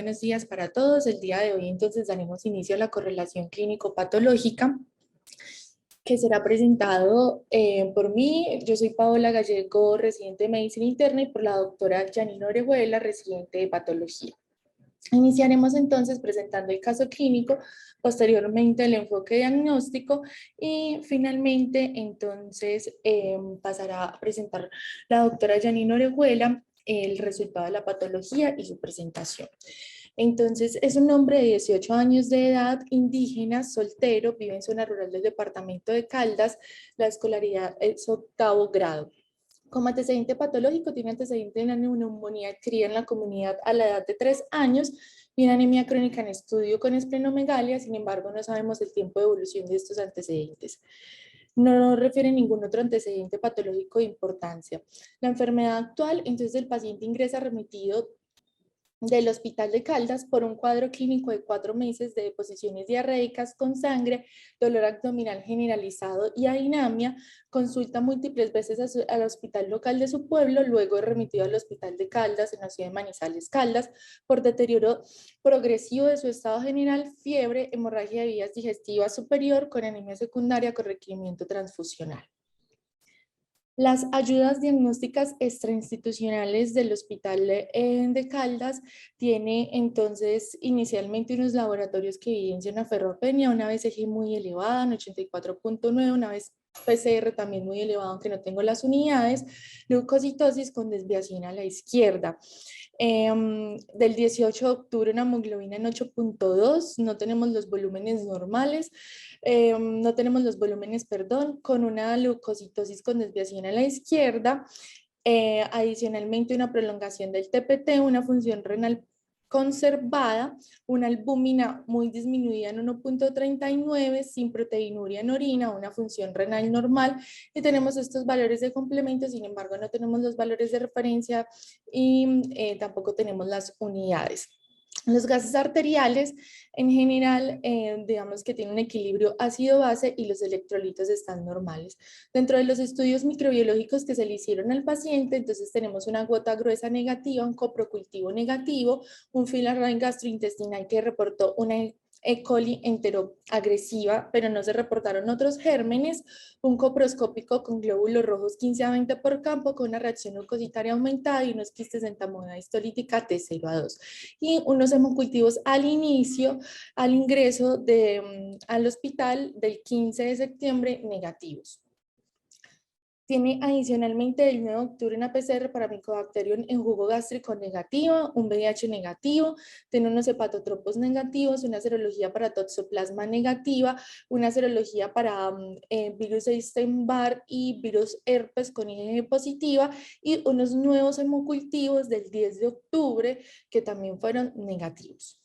buenos días para todos. El día de hoy entonces daremos inicio a la correlación clínico-patológica que será presentado por mí. Yo soy Paola Gallego, residente de Medicina Interna, y por la doctora Janine Orejuela, residente de Patología. Iniciaremos entonces presentando el caso clínico, posteriormente el enfoque diagnóstico y finalmente entonces pasará a presentar la doctora Janine Orejuela el resultado de la patología y su presentación. Entonces, es un hombre de 18 años de edad, indígena, soltero, vive en zona rural del departamento de Caldas, la escolaridad es 8º grado. Como antecedente patológico, tiene antecedente de una neumonía adquirida en la comunidad a la edad de 3 años y una anemia crónica en estudio con esplenomegalia. Sin embargo, no sabemos el tiempo de evolución de estos antecedentes. No refiere ningún otro antecedente patológico de importancia. La enfermedad actual, entonces el paciente ingresa remitido del Hospital de Caldas por un cuadro clínico de 4 meses de deposiciones diarreicas con sangre, dolor abdominal generalizado y ainamia. Consulta múltiples veces al hospital local de su pueblo, luego es remitido al Hospital de Caldas en la ciudad de Manizales, Caldas, por deterioro progresivo de su estado general, fiebre, hemorragia de vías digestivas superior con anemia secundaria con requerimiento transfusional. Las ayudas diagnósticas extrainstitucionales del Hospital de Caldas tiene entonces inicialmente unos laboratorios que evidencian una ferropenia, una BCG muy elevada, en 84.9, una vez PCR también muy elevado, aunque no tengo las unidades, leucocitosis con desviación a la izquierda. Del 18 de octubre una hemoglobina en 8.2, no tenemos los volúmenes normales, no tenemos los volúmenes, perdón, con una leucocitosis con desviación a la izquierda, adicionalmente una prolongación del TPT, una función renal conservada, una albúmina muy disminuida en 1.39, sin proteinuria en orina, una función renal normal, y tenemos estos valores de complemento. Sin embargo, no tenemos los valores de referencia y tampoco tenemos las unidades. Los gases arteriales en general, digamos que tienen un equilibrio ácido-base y los electrolitos están normales. Dentro de los estudios microbiológicos que se le hicieron al paciente, entonces tenemos una gota gruesa negativa, un coprocultivo negativo, un filarrain gastrointestinal que reportó una E. coli enteroagresiva, pero no se reportaron otros gérmenes, un coproscópico con glóbulos rojos 15 a 20 por campo, con una reacción leucocitaria aumentada y unos quistes en tamoda histolítica T0 a 2. Y unos hemocultivos al inicio, al ingreso al hospital del 15 de septiembre negativos. Tiene adicionalmente el 9 de octubre una PCR para Mycobacterium en jugo gástrico negativa, un VIH negativo, tiene unos hepatotropos negativos, una serología para toxoplasma negativa, una serología para virus Epstein-Barr y virus herpes con IgG positiva, y unos nuevos hemocultivos del 10 de octubre que también fueron negativos.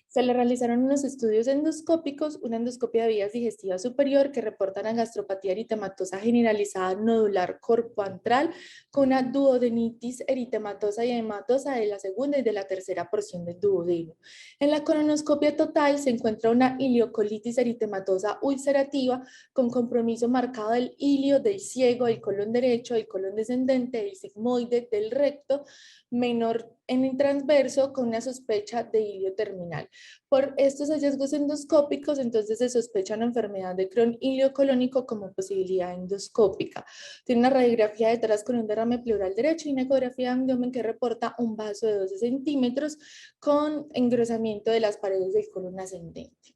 Se le realizaron unos estudios endoscópicos, una endoscopia de vías digestivas superior que reportan a gastropatía eritematosa generalizada nodular corpoantral con una duodenitis eritematosa y hematosa de la segunda y de la tercera porción del duodeno. En la colonoscopia total se encuentra una ileocolitis eritematosa ulcerativa con compromiso marcado del ilio, del ciego, del colon derecho, del colon descendente, del sigmoide, del recto, menor en el transverso con una sospecha de ilio terminal. Por estos hallazgos endoscópicos, entonces se sospecha una enfermedad de Crohn iliocolónico como posibilidad endoscópica. Tiene una radiografía detrás con un derrame pleural derecho y una ecografía de abdomen que reporta un vaso de 12 centímetros con engrosamiento de las paredes del colon ascendente.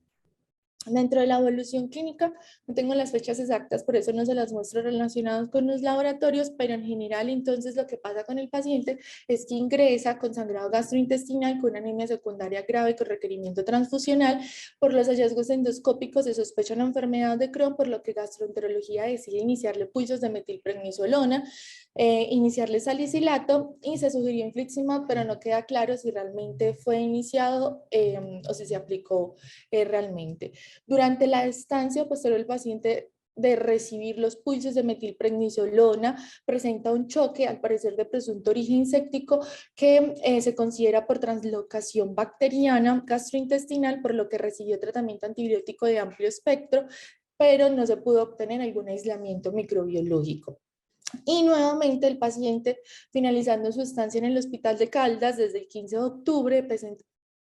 Dentro de la evolución clínica, no tengo las fechas exactas, por eso no se las muestro relacionadas con los laboratorios, pero en general entonces lo que pasa con el paciente es que ingresa con sangrado gastrointestinal, con una anemia secundaria grave con requerimiento transfusional. Por los hallazgos endoscópicos se sospecha una enfermedad de Crohn, por lo que gastroenterología decide iniciarle pulsos de metilprednisolona, iniciarle salicilato y se sugirió infliximab, pero no queda claro si realmente fue iniciado o si se aplicó realmente. Durante la estancia posterior, el paciente de recibir los pulsos de metilprednisolona presenta un choque, al parecer de presunto origen séptico, que se considera por translocación bacteriana gastrointestinal, por lo que recibió tratamiento antibiótico de amplio espectro, pero no se pudo obtener algún aislamiento microbiológico. Y nuevamente el paciente, finalizando su estancia en el Hospital de Caldas desde el 15 de octubre,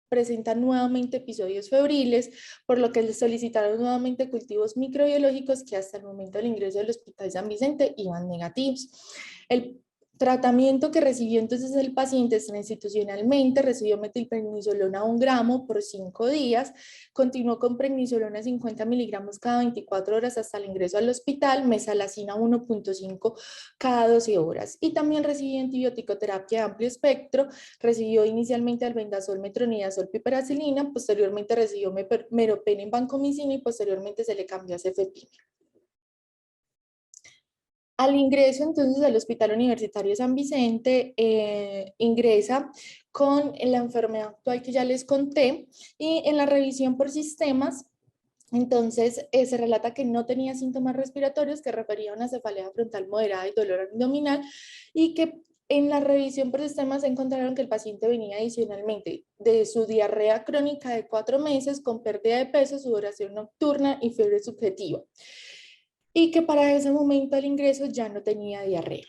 presenta nuevamente episodios febriles, por lo que le solicitaron nuevamente cultivos microbiológicos que hasta el momento del ingreso del Hospital San Vicente iban negativos. El tratamiento que recibió entonces el paciente institucionalmente, recibió metilprednisolona 1 gramo por 5 días, continuó con prednisolona 50 miligramos cada 24 horas hasta el ingreso al hospital, mesalazina 1.5 cada 12 horas. Y también recibió antibiótico terapia de amplio espectro, recibió inicialmente albendazol, metronidazol, piperacilina, posteriormente recibió meropenem, vancomicina y posteriormente se le cambió a cefepime. Al ingreso entonces al Hospital Universitario San Vicente, ingresa con la enfermedad actual que ya les conté y en la revisión por sistemas, entonces se relata que no tenía síntomas respiratorios, que refería a una cefalea frontal moderada y dolor abdominal y que en la revisión por sistemas se encontraron que el paciente venía adicionalmente de su diarrea crónica de 4 meses con pérdida de peso, sudoración nocturna y fiebre subjetiva, y que para ese momento del ingreso ya no tenía diarrea.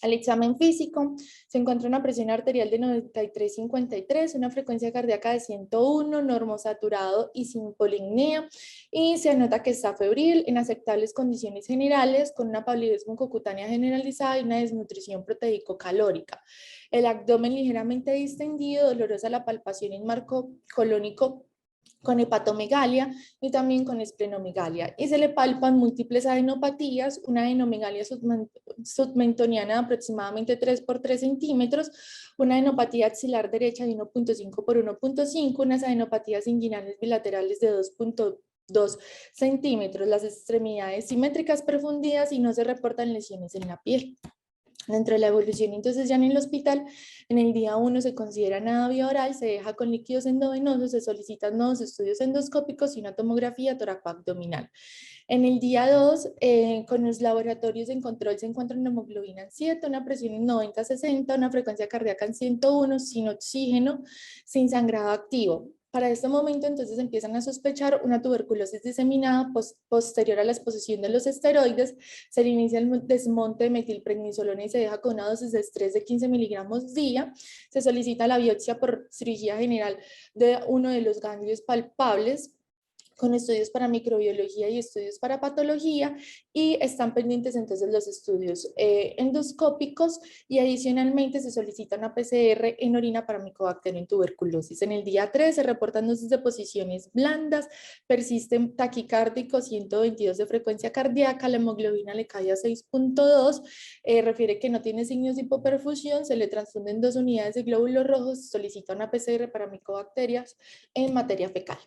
Al examen físico se encuentra una presión arterial de 93/53, una frecuencia cardíaca de 101, normosaturado y sin polimnia, y se anota que está febril, en aceptables condiciones generales, con una palidez mucocutánea generalizada y una desnutrición proteico-calórica. El abdomen ligeramente distendido, dolorosa la palpación en marco colónico con hepatomegalia y también con esplenomegalia. Y se le palpan múltiples adenopatías, una adenomegalia submentoniana de aproximadamente 3 por 3 centímetros, una adenopatía axilar derecha de 1.5 por 1.5, unas adenopatías inguinales bilaterales de 2.2 centímetros, las extremidades simétricas profundidas y no se reportan lesiones en la piel. Dentro de la evolución, entonces ya en el hospital, en el día 1 se considera nada vía oral, se deja con líquidos endovenosos, se solicitan nuevos estudios endoscópicos y una tomografía toracoabdominal. En el día 2, con los laboratorios en control se encuentra una hemoglobina en 7, una presión en 90/60, una frecuencia cardíaca en 101, sin oxígeno, sin sangrado activo. Para este momento, entonces, empiezan a sospechar una tuberculosis diseminada posterior a la exposición de los esteroides. Se le inicia el desmonte de metilprednisolona y se deja con una dosis de estrés de 15 miligramos día. Se solicita la biopsia por cirugía general de uno de los ganglios palpables, con estudios para microbiología y estudios para patología, y están pendientes entonces los estudios endoscópicos, y adicionalmente se solicita una PCR en orina para Mycobacterium en tuberculosis. En el día 3 se reportan dosis de posiciones blandas, persisten taquicárdicos 122 de frecuencia cardíaca, la hemoglobina le cae a 6.2, refiere que no tiene signos de hipoperfusión, se le transfunden 2 unidades de glóbulos rojos, solicita una PCR para micobacterias en materia fecal.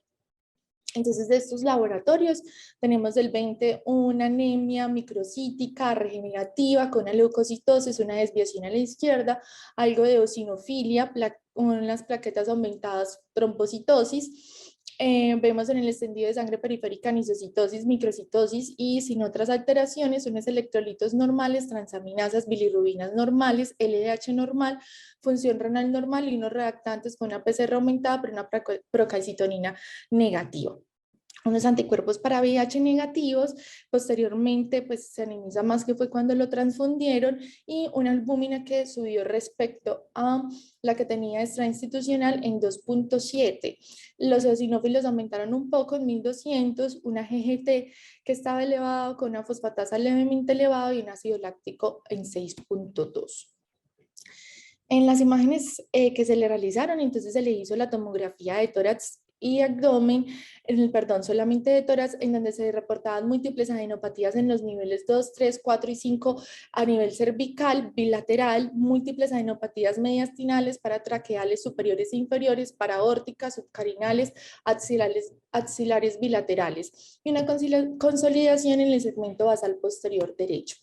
Entonces, de estos laboratorios tenemos del 20 una anemia microcítica regenerativa con una leucocitosis, una desviación a la izquierda, algo de eosinofilia, unas plaquetas aumentadas, trombocitosis. Vemos en el extendido de sangre periférica anisocitosis, microcitosis y sin otras alteraciones, unos electrolitos normales, transaminasas, bilirrubinas normales, LDH normal, función renal normal y unos reactantes con una PCR aumentada, pero una procalcitonina negativa. Unos anticuerpos para VIH negativos, posteriormente pues se analiza más que fue cuando lo transfundieron, y una albúmina que subió respecto a la que tenía extrainstitucional en 2.7. Los eosinófilos aumentaron un poco en 1200, una GGT que estaba elevado con una fosfatasa levemente elevado y un ácido láctico en 6.2. En las imágenes que se le realizaron, entonces se le hizo la tomografía de tórax y abdomen, perdón, solamente de tórax, en donde se reportaban múltiples adenopatías en los niveles 2, 3, 4 y 5 a nivel cervical, bilateral, múltiples adenopatías mediastinales, paratraqueales superiores e inferiores, paraórticas, subcarinales, axilares bilaterales, y una consolidación en el segmento basal posterior derecho.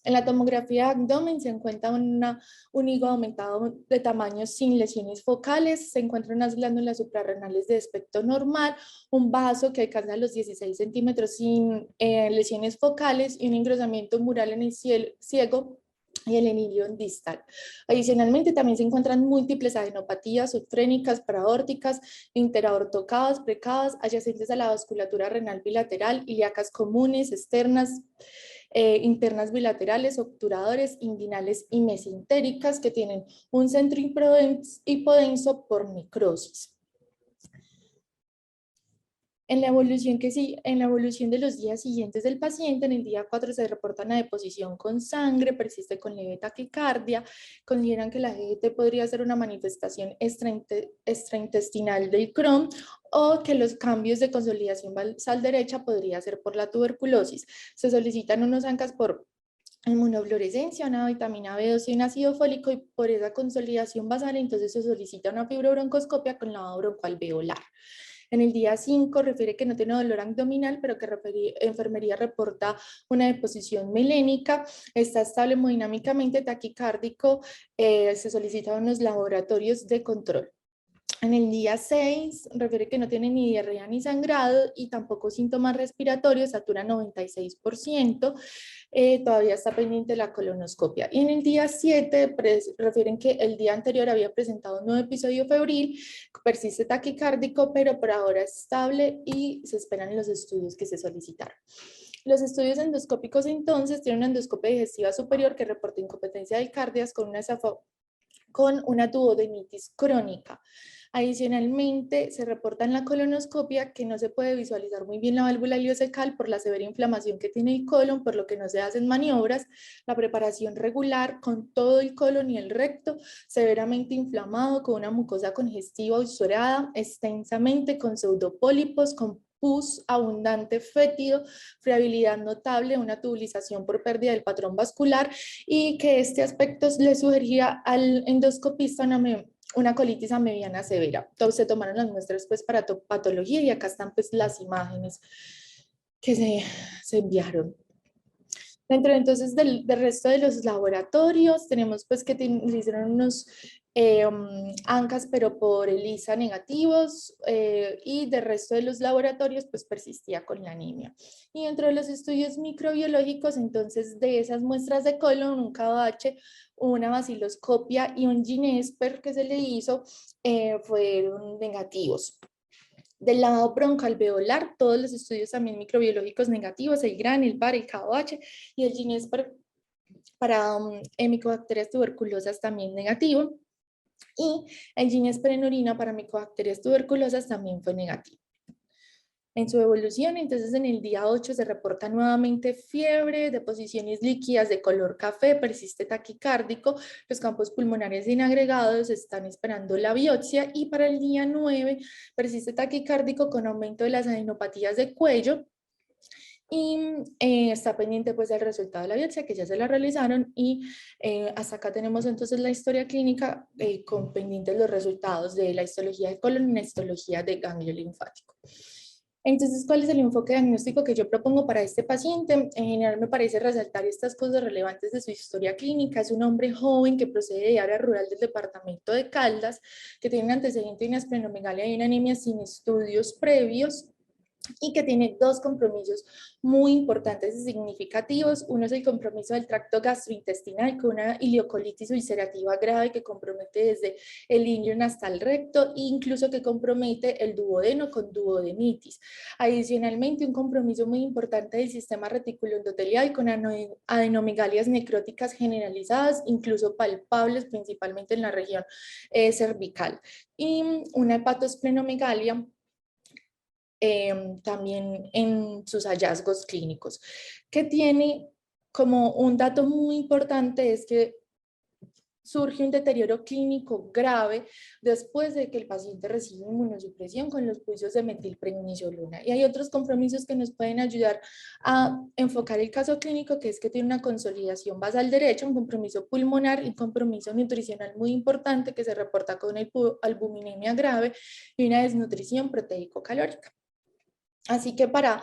En la tomografía de abdomen se encuentra un hígado aumentado de tamaño sin lesiones focales, se encuentran unas glándulas suprarrenales de aspecto normal, un vaso que alcanza los 16 centímetros sin lesiones focales y un engrosamiento mural en el ciego y el enilion distal. Adicionalmente, también se encuentran múltiples adenopatías subfrénicas, paraórticas, interaortocadas, precadas, adyacentes a la vasculatura renal bilateral, ilíacas comunes, externas, internas bilaterales, obturadores, inguinales y mesentéricas que tienen un centro hipodenso por necrosis. En la evolución de los días siguientes del paciente, en el día 4 se reporta una deposición con sangre, persiste con leve taquicardia, consideran que la GGT podría ser una manifestación extraintestinal del Crohn o que los cambios de consolidación basal derecha podría ser por la tuberculosis. Se solicitan unos ANCAS por inmunofluorescencia, una vitamina B12 y un ácido fólico, y por esa consolidación basal entonces se solicita una fibrobroncoscopia con lavado broncoalveolar. En el día 5 refiere que no tiene dolor abdominal, pero que enfermería reporta una deposición melénica, está estable hemodinámicamente, taquicárdico, se solicitan unos laboratorios de control. En el día 6 refiere que no tiene ni diarrea ni sangrado y tampoco síntomas respiratorios, satura 96%, todavía está pendiente la colonoscopia. Y en el día 7 refieren que el día anterior había presentado un nuevo episodio febril, persiste taquicárdico, pero por ahora es estable y se esperan los estudios que se solicitaron. Los estudios endoscópicos entonces tienen una endoscopia digestiva superior que reporta incompetencia del cardias con una duodenitis crónica. Adicionalmente, se reporta en la colonoscopia que no se puede visualizar muy bien la válvula ileocecal por la severa inflamación que tiene el colon, por lo que no se hacen maniobras, la preparación regular con todo el colon y el recto, severamente inflamado, con una mucosa congestiva ulcerada, extensamente con pseudopólipos, con pus abundante fétido, friabilidad notable, una tubulización por pérdida del patrón vascular, y que este aspecto le sugería al endoscopista una colitis mediana severa. Entonces se tomaron las muestras pues para patología y acá están pues las imágenes que se enviaron. Dentro entonces del resto de los laboratorios tenemos pues que hicieron unos ANCAS pero por ELISA negativos, y del resto de los laboratorios pues persistía con la anemia. Y dentro de los estudios microbiológicos entonces de esas muestras de colon, un KBH, una baciloscopia y un Ginesper que se le hizo fueron negativos. Del lavado broncoalveolar, todos los estudios también microbiológicos negativos, el GRAN, el VAR, el KOH y el Ginesper para micobacterias tuberculosas también negativo. Y el Ginesper en orina para micobacterias tuberculosas también fue negativo. En su evolución, entonces en el día 8 se reporta nuevamente fiebre, deposiciones líquidas de color café, persiste taquicárdico, los campos pulmonares inagregados, están esperando la biopsia, y para el día 9 persiste taquicárdico con aumento de las adenopatías de cuello, y está pendiente pues el resultado de la biopsia que ya se la realizaron, y hasta acá tenemos entonces la historia clínica con pendientes los resultados de la histología de colon y la histología de ganglio linfático. Entonces, ¿cuál es el enfoque diagnóstico que yo propongo para este paciente? En general me parece resaltar estas cosas relevantes de su historia clínica. Es un hombre joven que procede de área rural del departamento de Caldas, que tiene un antecedente de una esplenomegalia y una anemia sin estudios previos, y que tiene dos compromisos muy importantes y significativos. Uno es el compromiso del tracto gastrointestinal con una ileocolitis ulcerativa grave que compromete desde el ilion hasta el recto, e incluso que compromete el duodeno con duodenitis. Adicionalmente, un compromiso muy importante del sistema reticuloendotelial con adenomegalias necróticas generalizadas, incluso palpables, principalmente en la región cervical, y una hepatosplenomegalia también en sus hallazgos clínicos. Que tiene como un dato muy importante es que surge un deterioro clínico grave después de que el paciente recibe inmunosupresión con los pulsos de metilprednisolona. Y hay otros compromisos que nos pueden ayudar a enfocar el caso clínico, que es que tiene una consolidación basal derecha, un compromiso pulmonar y un compromiso nutricional muy importante que se reporta con albuminemia grave y una desnutrición proteico-calórica. Así que para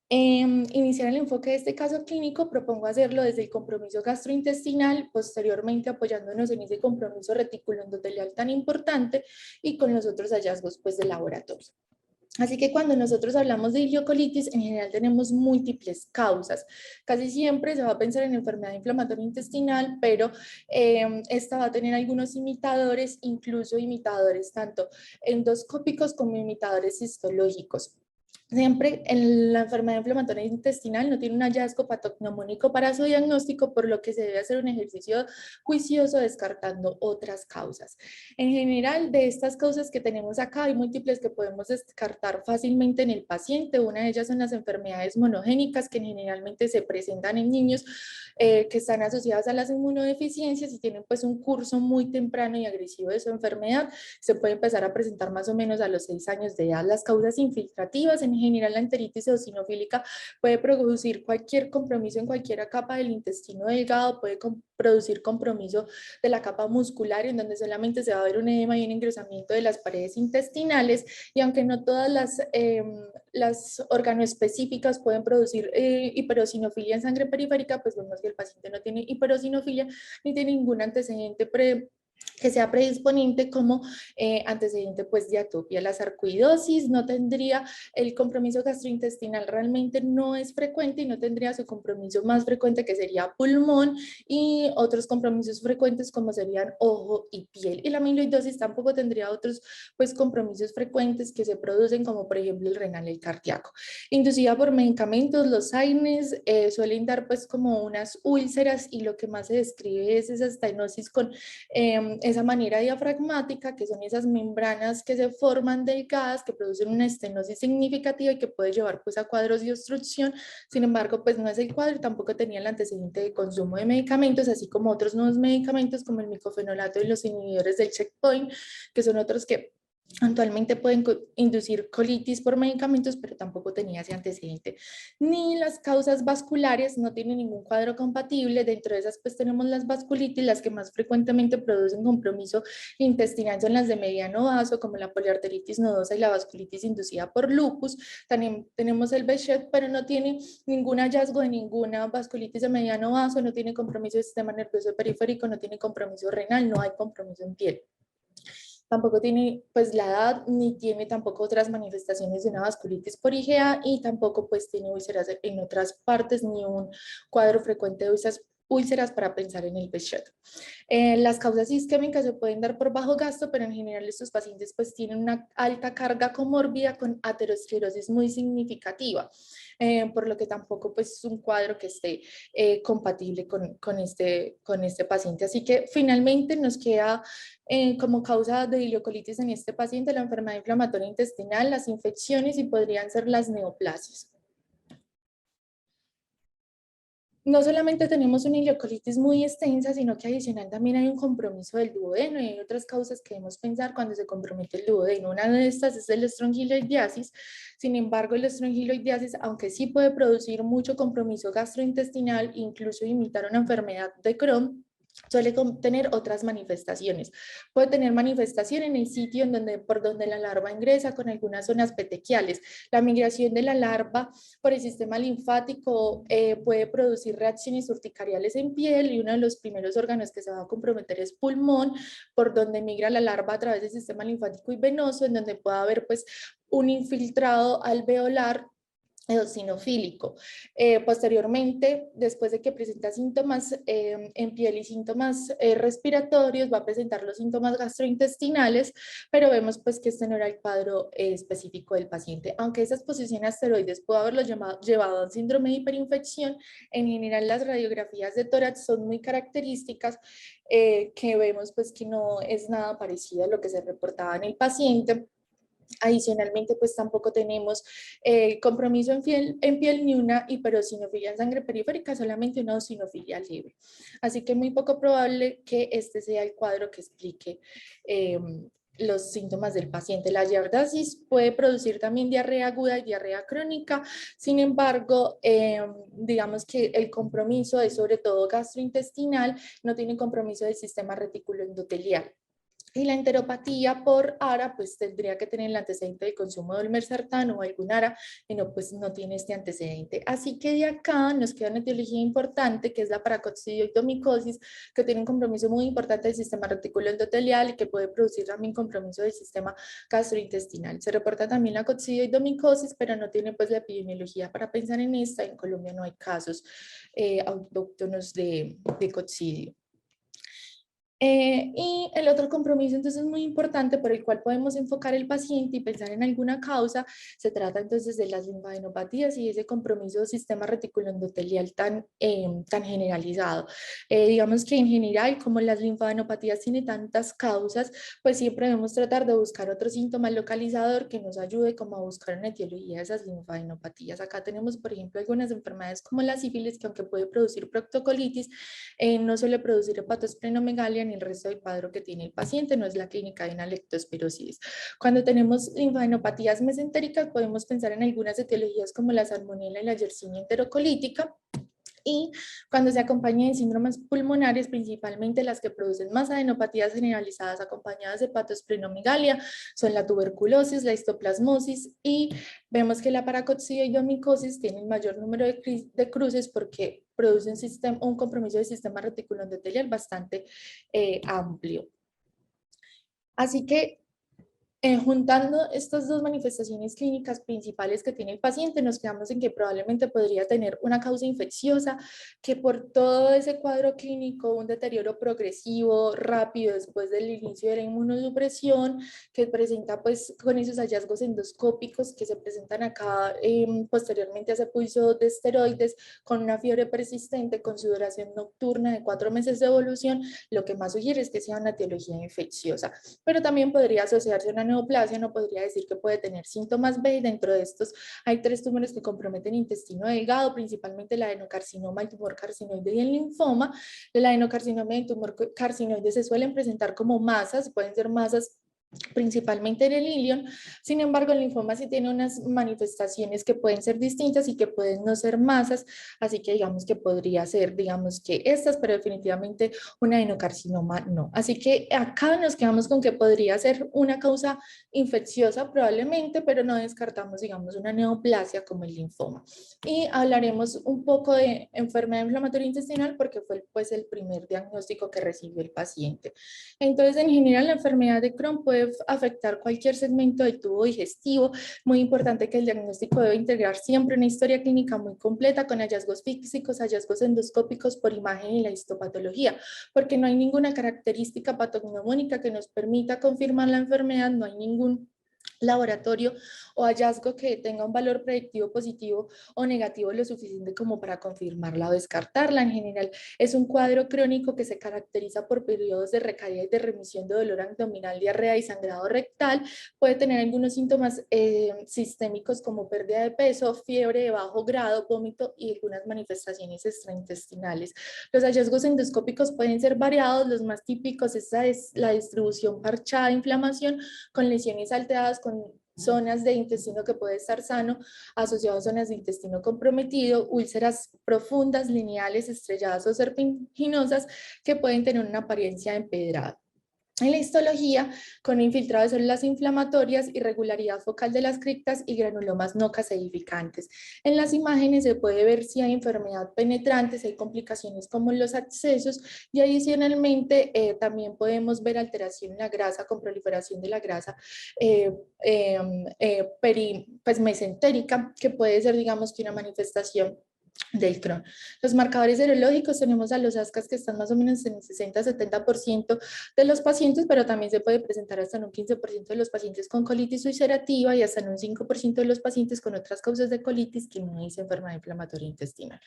iniciar el enfoque de este caso clínico, propongo hacerlo desde el compromiso gastrointestinal, posteriormente apoyándonos en ese compromiso reticuloendotelial tan importante y con los otros hallazgos pues, de laboratorio. Así que cuando nosotros hablamos de ileocolitis, en general tenemos múltiples causas. Casi siempre se va a pensar en enfermedad inflamatoria intestinal, pero esta va a tener algunos imitadores, incluso imitadores tanto endoscópicos como imitadores histológicos. Siempre en la enfermedad inflamatoria intestinal no tiene un hallazgo patognomónico para su diagnóstico, por lo que se debe hacer un ejercicio juicioso descartando otras causas. En general, de estas causas que tenemos acá, hay múltiples que podemos descartar fácilmente en el paciente. Una de ellas son las enfermedades monogénicas que generalmente se presentan en niños que están asociadas a las inmunodeficiencias y tienen pues un curso muy temprano y agresivo de su enfermedad. Se puede empezar a presentar más o menos a los 6 años de edad. Las causas infiltrativas, en general la enteritis eosinofílica puede producir cualquier compromiso en cualquier capa del intestino delgado, puede producir compromiso de la capa muscular, en donde solamente se va a ver un edema y un engrosamiento de las paredes intestinales, y aunque no todas las organoespecíficas pueden producir hiperosinofilia en sangre periférica, pues vemos que el paciente no tiene hiperosinofilia ni tiene ningún antecedente que sea predisponente como antecedente pues de atopia. La sarcoidosis no tendría, el compromiso gastrointestinal realmente no es frecuente y no tendría su compromiso más frecuente que sería pulmón, y otros compromisos frecuentes como serían ojo y piel. Y la amiloidosis tampoco tendría otros pues compromisos frecuentes que se producen como por ejemplo el renal y el cardíaco. Inducida por medicamentos, los AINES suelen dar pues como unas úlceras, y lo que más se describe es esa estenosis con esa manera diafragmática, que son esas membranas que se forman delgadas, que producen una estenosis significativa y que puede llevar pues a cuadros de obstrucción. Sin embargo, pues no es el cuadro, tampoco tenía el antecedente de consumo de medicamentos, así como otros nuevos medicamentos como el micofenolato y los inhibidores del checkpoint, que son otros que actualmente pueden inducir colitis por medicamentos, pero tampoco tenía ese antecedente. Ni las causas vasculares, no tiene ningún cuadro compatible. Dentro de esas pues tenemos las vasculitis, las que más frecuentemente producen compromiso intestinal son las de mediano vaso, como la poliarteritis nodosa y la vasculitis inducida por lupus. También tenemos el Behçet, pero no tiene ningún hallazgo de ninguna vasculitis de mediano vaso, no tiene compromiso del sistema nervioso periférico, no tiene compromiso renal, no hay compromiso en piel. Tampoco tiene pues la edad, ni tiene tampoco otras manifestaciones de una vasculitis por IgA, y tampoco pues tiene úlceras en otras partes, ni un cuadro frecuente de úlceras para pensar en el Behçet. Las causas isquémicas se pueden dar por bajo gasto, pero en general estos pacientes pues tienen una alta carga comórbida con aterosclerosis muy significativa, por lo que tampoco pues es un cuadro que esté compatible con este paciente. Así que finalmente nos queda como causa de ileocolitis en este paciente la enfermedad inflamatoria intestinal, las infecciones, y podrían ser las neoplasias. No solamente tenemos una ileocolitis muy extensa, sino que adicional también hay un compromiso del duodeno, y hay otras causas que debemos pensar cuando se compromete el duodeno. Una de estas es el estrongiloidiasis. Sin embargo, el estrongiloidiasis, aunque sí puede producir mucho compromiso gastrointestinal, incluso imitar una enfermedad de Crohn, suele tener otras manifestaciones. Puede tener manifestación en el sitio por donde la larva ingresa, con algunas zonas petequiales. La migración de la larva por el sistema linfático puede producir reacciones urticariales en piel, y uno de los primeros órganos que se va a comprometer es pulmón, por donde migra la larva a través del sistema linfático y venoso, en donde puede haber pues un infiltrado alveolar eosinofílico. Posteriormente, después de que presenta síntomas en piel y síntomas respiratorios, va a presentar los síntomas gastrointestinales, pero vemos pues que este no era el cuadro específico del paciente. Aunque esa exposición a esteroides pudo haberlo llevado a un síndrome de hiperinfección, en general las radiografías de tórax son muy características, que vemos pues que no es nada parecido a lo que se reportaba en el paciente. Adicionalmente, pues tampoco tenemos compromiso en piel ni una hiperosinofilia en sangre periférica, solamente una eosinofilia leve. Así que muy poco probable que este sea el cuadro que explique los síntomas del paciente. La giardiasis puede producir también diarrea aguda y diarrea crónica. Sin embargo, digamos que el compromiso es sobre todo gastrointestinal, no tiene compromiso del sistema retículo endotelial. Y la enteropatía por ARA, pues tendría que tener el antecedente del consumo de olmesartán o algún ARA, y no, pues no tiene este antecedente. Así que de acá nos queda una etiología importante, que es la paracoccidioidomicosis, que tiene un compromiso muy importante del sistema reticulo endotelial y que puede producir también compromiso del sistema gastrointestinal. Se reporta también la coccidioidomicosis, pero no tiene pues la epidemiología para pensar en esta. En Colombia no hay casos autóctonos de coccidio. Y el otro compromiso, entonces, muy importante por el cual podemos enfocar el paciente y pensar en alguna causa, se trata entonces de las linfadenopatías y ese compromiso del sistema reticuloendotelial tan generalizado. Digamos que en general, como las linfadenopatías tienen tantas causas, pues siempre debemos tratar de buscar otro síntoma localizador que nos ayude como a buscar una etiología de esas linfadenopatías. Acá tenemos, por ejemplo, algunas enfermedades como la sífilis, que aunque puede producir proctocolitis, no suele producir hepatosplenomegalia ni el resto del cuadro que tiene el paciente, no es la clínica de una leptospirosis. Cuando tenemos linfadenopatías mesentéricas, podemos pensar en algunas etiologías como la salmonela y la yersinia enterocolítica, y cuando se acompaña de síndromes pulmonares, principalmente las que producen más adenopatías generalizadas acompañadas de hepatosplenomegalia, son la tuberculosis, la histoplasmosis, y vemos que la paracoccidioidomicosis tiene el mayor número de cruces porque produce un compromiso del sistema reticuloendotelial bastante amplio. Así que juntando estas dos manifestaciones clínicas principales que tiene el paciente, nos quedamos en que probablemente podría tener una causa infecciosa, que por todo ese cuadro clínico, un deterioro progresivo, rápido, después del inicio de la inmunosupresión, que presenta pues con esos hallazgos endoscópicos que se presentan acá posteriormente a ese pulso de esteroides, con una fiebre persistente, con sudoración nocturna de 4 meses de evolución, lo que más sugiere es que sea una etiología infecciosa, pero también podría asociarse a una neoplasia, no podría decir que puede tener síntomas B, y dentro de estos hay 3 tumores que comprometen el intestino delgado, principalmente la adenocarcinoma, el tumor carcinoide y el linfoma. El adenocarcinoma y el tumor carcinoide se suelen presentar como masas, pueden ser masas principalmente en el ilion. Sin embargo, el linfoma sí tiene unas manifestaciones que pueden ser distintas y que pueden no ser masas, así que digamos que podría ser, digamos que estas, pero definitivamente un adenocarcinoma no. Así que acá nos quedamos con que podría ser una causa infecciosa probablemente, pero no descartamos, digamos, una neoplasia como el linfoma. Y hablaremos un poco de enfermedad inflamatoria intestinal porque fue pues el primer diagnóstico que recibió el paciente. Entonces, en general, la enfermedad de Crohn puede afectar cualquier segmento del tubo digestivo. Muy importante que el diagnóstico debe integrar siempre una historia clínica muy completa con hallazgos físicos, hallazgos endoscópicos por imagen y la histopatología, porque no hay ninguna característica patognomónica que nos permita confirmar la enfermedad, no hay ningún laboratorio o hallazgo que tenga un valor predictivo positivo o negativo lo suficiente como para confirmarla o descartarla. En general, es un cuadro crónico que se caracteriza por periodos de recaída y de remisión de dolor abdominal, diarrea y sangrado rectal. Puede tener algunos síntomas sistémicos como pérdida de peso, fiebre de bajo grado, vómito y algunas manifestaciones extraintestinales. Los hallazgos endoscópicos pueden ser variados, los más típicos es la distribución parchada de inflamación con lesiones alteradas, con zonas de intestino que puede estar sano, asociado a zonas de intestino comprometido, úlceras profundas, lineales, estrelladas o serpiginosas que pueden tener una apariencia empedrada. En la histología, con infiltrado de células inflamatorias, irregularidad focal de las criptas y granulomas no caseificantes. En las imágenes se puede ver si hay enfermedad penetrante, si hay complicaciones como los abscesos, y adicionalmente también podemos ver alteración en la grasa con proliferación de la grasa eh, pues mesentérica, que puede ser, digamos, que una manifestación del Crohn. Los marcadores serológicos tenemos a los ASCAS que están más o menos en el 60-70% de los pacientes, pero también se puede presentar hasta en un 15% de los pacientes con colitis ulcerativa y hasta en un 5% de los pacientes con otras causas de colitis que no es enfermedad inflamatoria intestinal.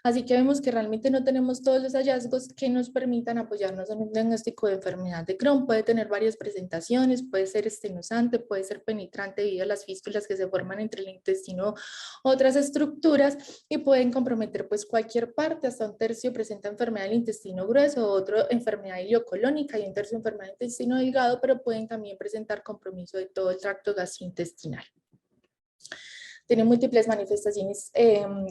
Así que vemos que realmente no tenemos todos los hallazgos que nos permitan apoyarnos en un diagnóstico de enfermedad de Crohn. Puede tener varias presentaciones, puede ser estenosante, puede ser penetrante debido a las fístulas que se forman entre el intestino, otras estructuras, y pueden comprometer pues cualquier parte. Hasta un tercio presenta enfermedad del intestino grueso, otro enfermedad ileocolónica y un tercio enfermedad del intestino delgado, pero pueden también presentar compromiso de todo el tracto gastrointestinal. Tiene múltiples manifestaciones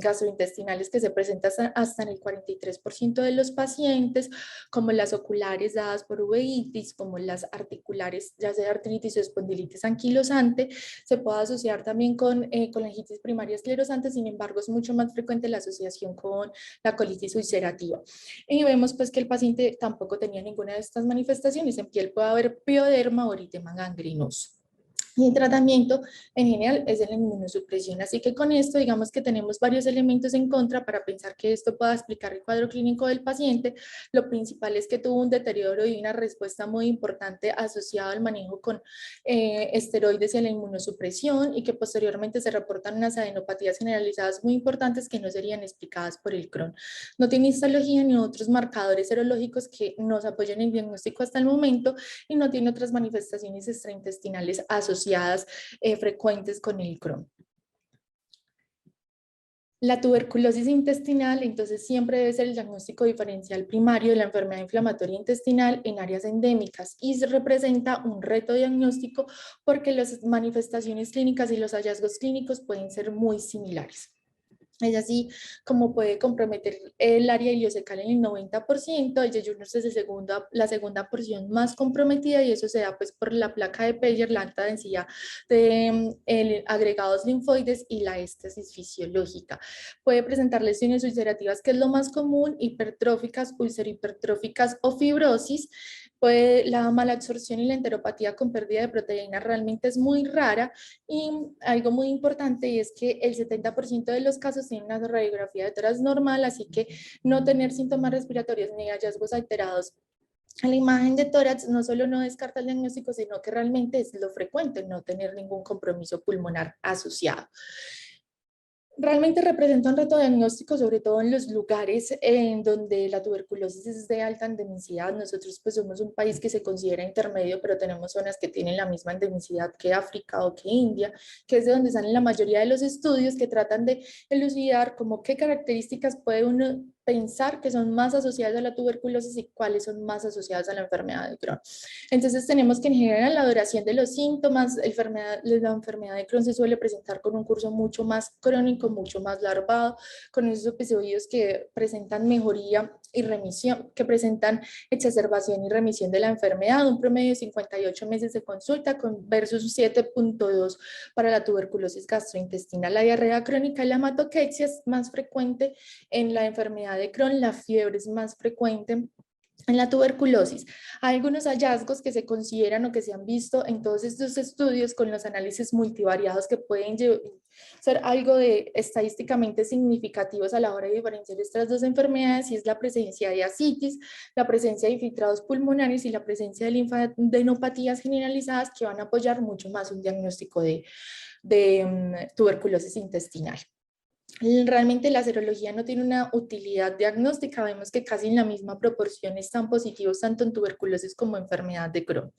gastrointestinales que se presentan hasta en el 43% de los pacientes, como las oculares dadas por uveitis, como las articulares, ya sea artritis o espondilitis anquilosante. Se puede asociar también con colangitis primaria esclerosante, sin embargo es mucho más frecuente la asociación con la colitis ulcerativa. Y vemos pues que el paciente tampoco tenía ninguna de estas manifestaciones. En piel puede haber pioderma o eritema gangrenoso. Y el tratamiento en general es la inmunosupresión. Así que con esto, digamos que tenemos varios elementos en contra para pensar que esto pueda explicar el cuadro clínico del paciente. Lo principal es que tuvo un deterioro y una respuesta muy importante asociado al manejo con esteroides y a la inmunosupresión, y que posteriormente se reportan unas adenopatías generalizadas muy importantes que no serían explicadas por el Crohn. No tiene histología ni otros marcadores serológicos que nos apoyen en el diagnóstico hasta el momento, y no tiene otras manifestaciones extraintestinales asociadas frecuentes con el Crohn. La tuberculosis intestinal, entonces, siempre debe ser el diagnóstico diferencial primario de la enfermedad inflamatoria intestinal en áreas endémicas, y se representa un reto diagnóstico porque las manifestaciones clínicas y los hallazgos clínicos pueden ser muy similares. Es así como puede comprometer el área ileocecal en el 90%, el yeyuno es la segunda porción más comprometida, y eso se da pues por la placa de Peyer, la alta densidad de agregados linfoides y la éstasis fisiológica. Puede presentar lesiones ulcerativas, que es lo más común, hipertróficas, ulcerohipertróficas o fibrosis. La malabsorción y la enteropatía con pérdida de proteína realmente es muy rara, y algo muy importante es que el 70% de los casos tienen una radiografía de tórax normal, así que no tener síntomas respiratorios ni hallazgos alterados a la imagen de tórax no solo no descarta el diagnóstico, sino que realmente es lo frecuente no tener ningún compromiso pulmonar asociado. Realmente representa un reto diagnóstico, sobre todo en los lugares en donde la tuberculosis es de alta endemicidad. Nosotros pues somos un país que se considera intermedio, pero tenemos zonas que tienen la misma endemicidad que África o que India, que es de donde salen la mayoría de los estudios que tratan de elucidar como qué características puede uno pensar que son más asociadas a la tuberculosis y cuáles son más asociadas a la enfermedad de Crohn. Entonces tenemos que en general la duración de los síntomas, la enfermedad de Crohn se suele presentar con un curso mucho más crónico, mucho más larvado, con esos episodios que presentan mejoría y remisión, que presentan exacerbación y remisión de la enfermedad, un promedio de 58 meses de consulta versus 7.2 para la tuberculosis gastrointestinal. La diarrea crónica y la hematoquexia es más frecuente en la enfermedad de Crohn, la fiebre es más frecuente en la tuberculosis. Hay algunos hallazgos que se consideran o que se han visto en todos estos estudios con los análisis multivariados que pueden ser algo de estadísticamente significativos a la hora de diferenciar estas dos enfermedades, y es la presencia de ascitis, la presencia de infiltrados pulmonares y la presencia de linfadenopatías generalizadas, que van a apoyar mucho más un diagnóstico de tuberculosis intestinal. Realmente la serología no tiene una utilidad diagnóstica. Vemos que casi en la misma proporción están positivos tanto en tuberculosis como enfermedad de Crohn.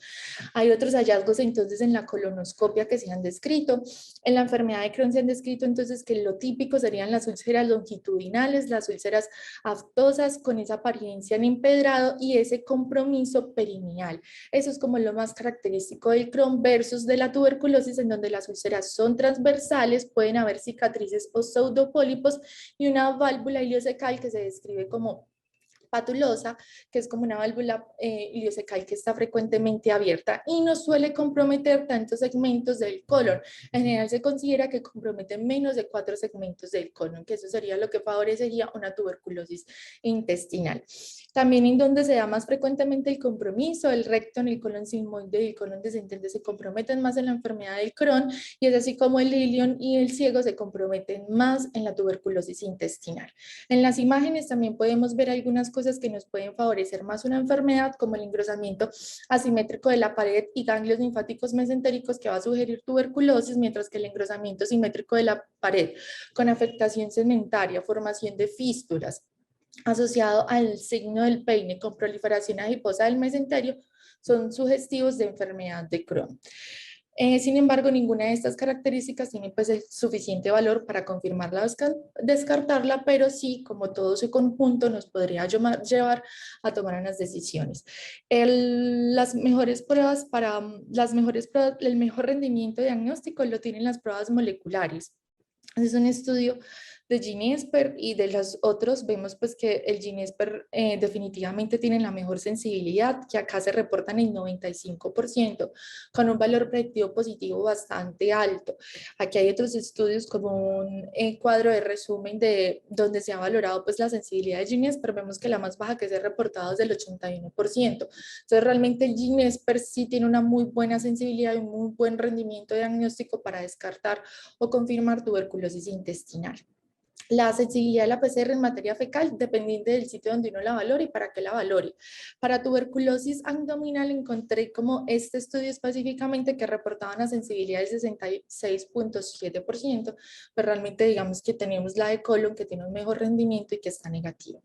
Hay otros hallazgos entonces en la colonoscopia que se han descrito. En la enfermedad de Crohn se han descrito entonces que lo típico serían las úlceras longitudinales, las úlceras aftosas con esa apariencia en empedrado y ese compromiso perineal. Eso es como lo más característico del Crohn versus de la tuberculosis, en donde las úlceras son transversales, pueden haber cicatrices o pseudopólipos y una válvula ileocecal que se describe como patulosa, que es como una válvula ileocecal que está frecuentemente abierta y no suele comprometer tantos segmentos del colon. En general se considera que compromete menos de 4 segmentos del colon, que eso sería lo que favorecería una tuberculosis intestinal. También en donde se da más frecuentemente el compromiso, el recto, el colon sigmoide y el colon descendente se comprometen más en la enfermedad del Crohn, y es así como el ilion y el ciego se comprometen más en la tuberculosis intestinal. En las imágenes también podemos ver algunas cosas que nos pueden favorecer más una enfermedad, como el engrosamiento asimétrico de la pared y ganglios linfáticos mesentéricos, que va a sugerir tuberculosis, mientras que el engrosamiento simétrico de la pared con afectación segmentaria, formación de fístulas, asociado al signo del peine con proliferación adiposa del mesenterio, son sugestivos de enfermedad de Crohn. Sin embargo, ninguna de estas características tiene pues el suficiente valor para confirmarla o descartarla, pero sí, como todo su conjunto, nos podría llevar a tomar unas decisiones. Las mejores pruebas el mejor rendimiento diagnóstico lo tienen las pruebas moleculares. Es un estudio de Ginesper y de los otros vemos pues que el Ginesper definitivamente tiene la mejor sensibilidad, que acá se reportan el 95%, con un valor predictivo positivo bastante alto. Aquí hay otros estudios como un cuadro de resumen de donde se ha valorado pues la sensibilidad de Ginesper, vemos que la más baja que se ha reportado es del 81%. Entonces realmente el Ginesper sí tiene una muy buena sensibilidad y un muy buen rendimiento diagnóstico para descartar o confirmar tuberculosis intestinal. La sensibilidad de la PCR en materia fecal, dependiente del sitio donde uno la valore y para qué la valore. Para tuberculosis abdominal encontré como este estudio específicamente que reportaba una sensibilidad del 66.7%, pero realmente digamos que tenemos la de colon que tiene un mejor rendimiento y que está negativa.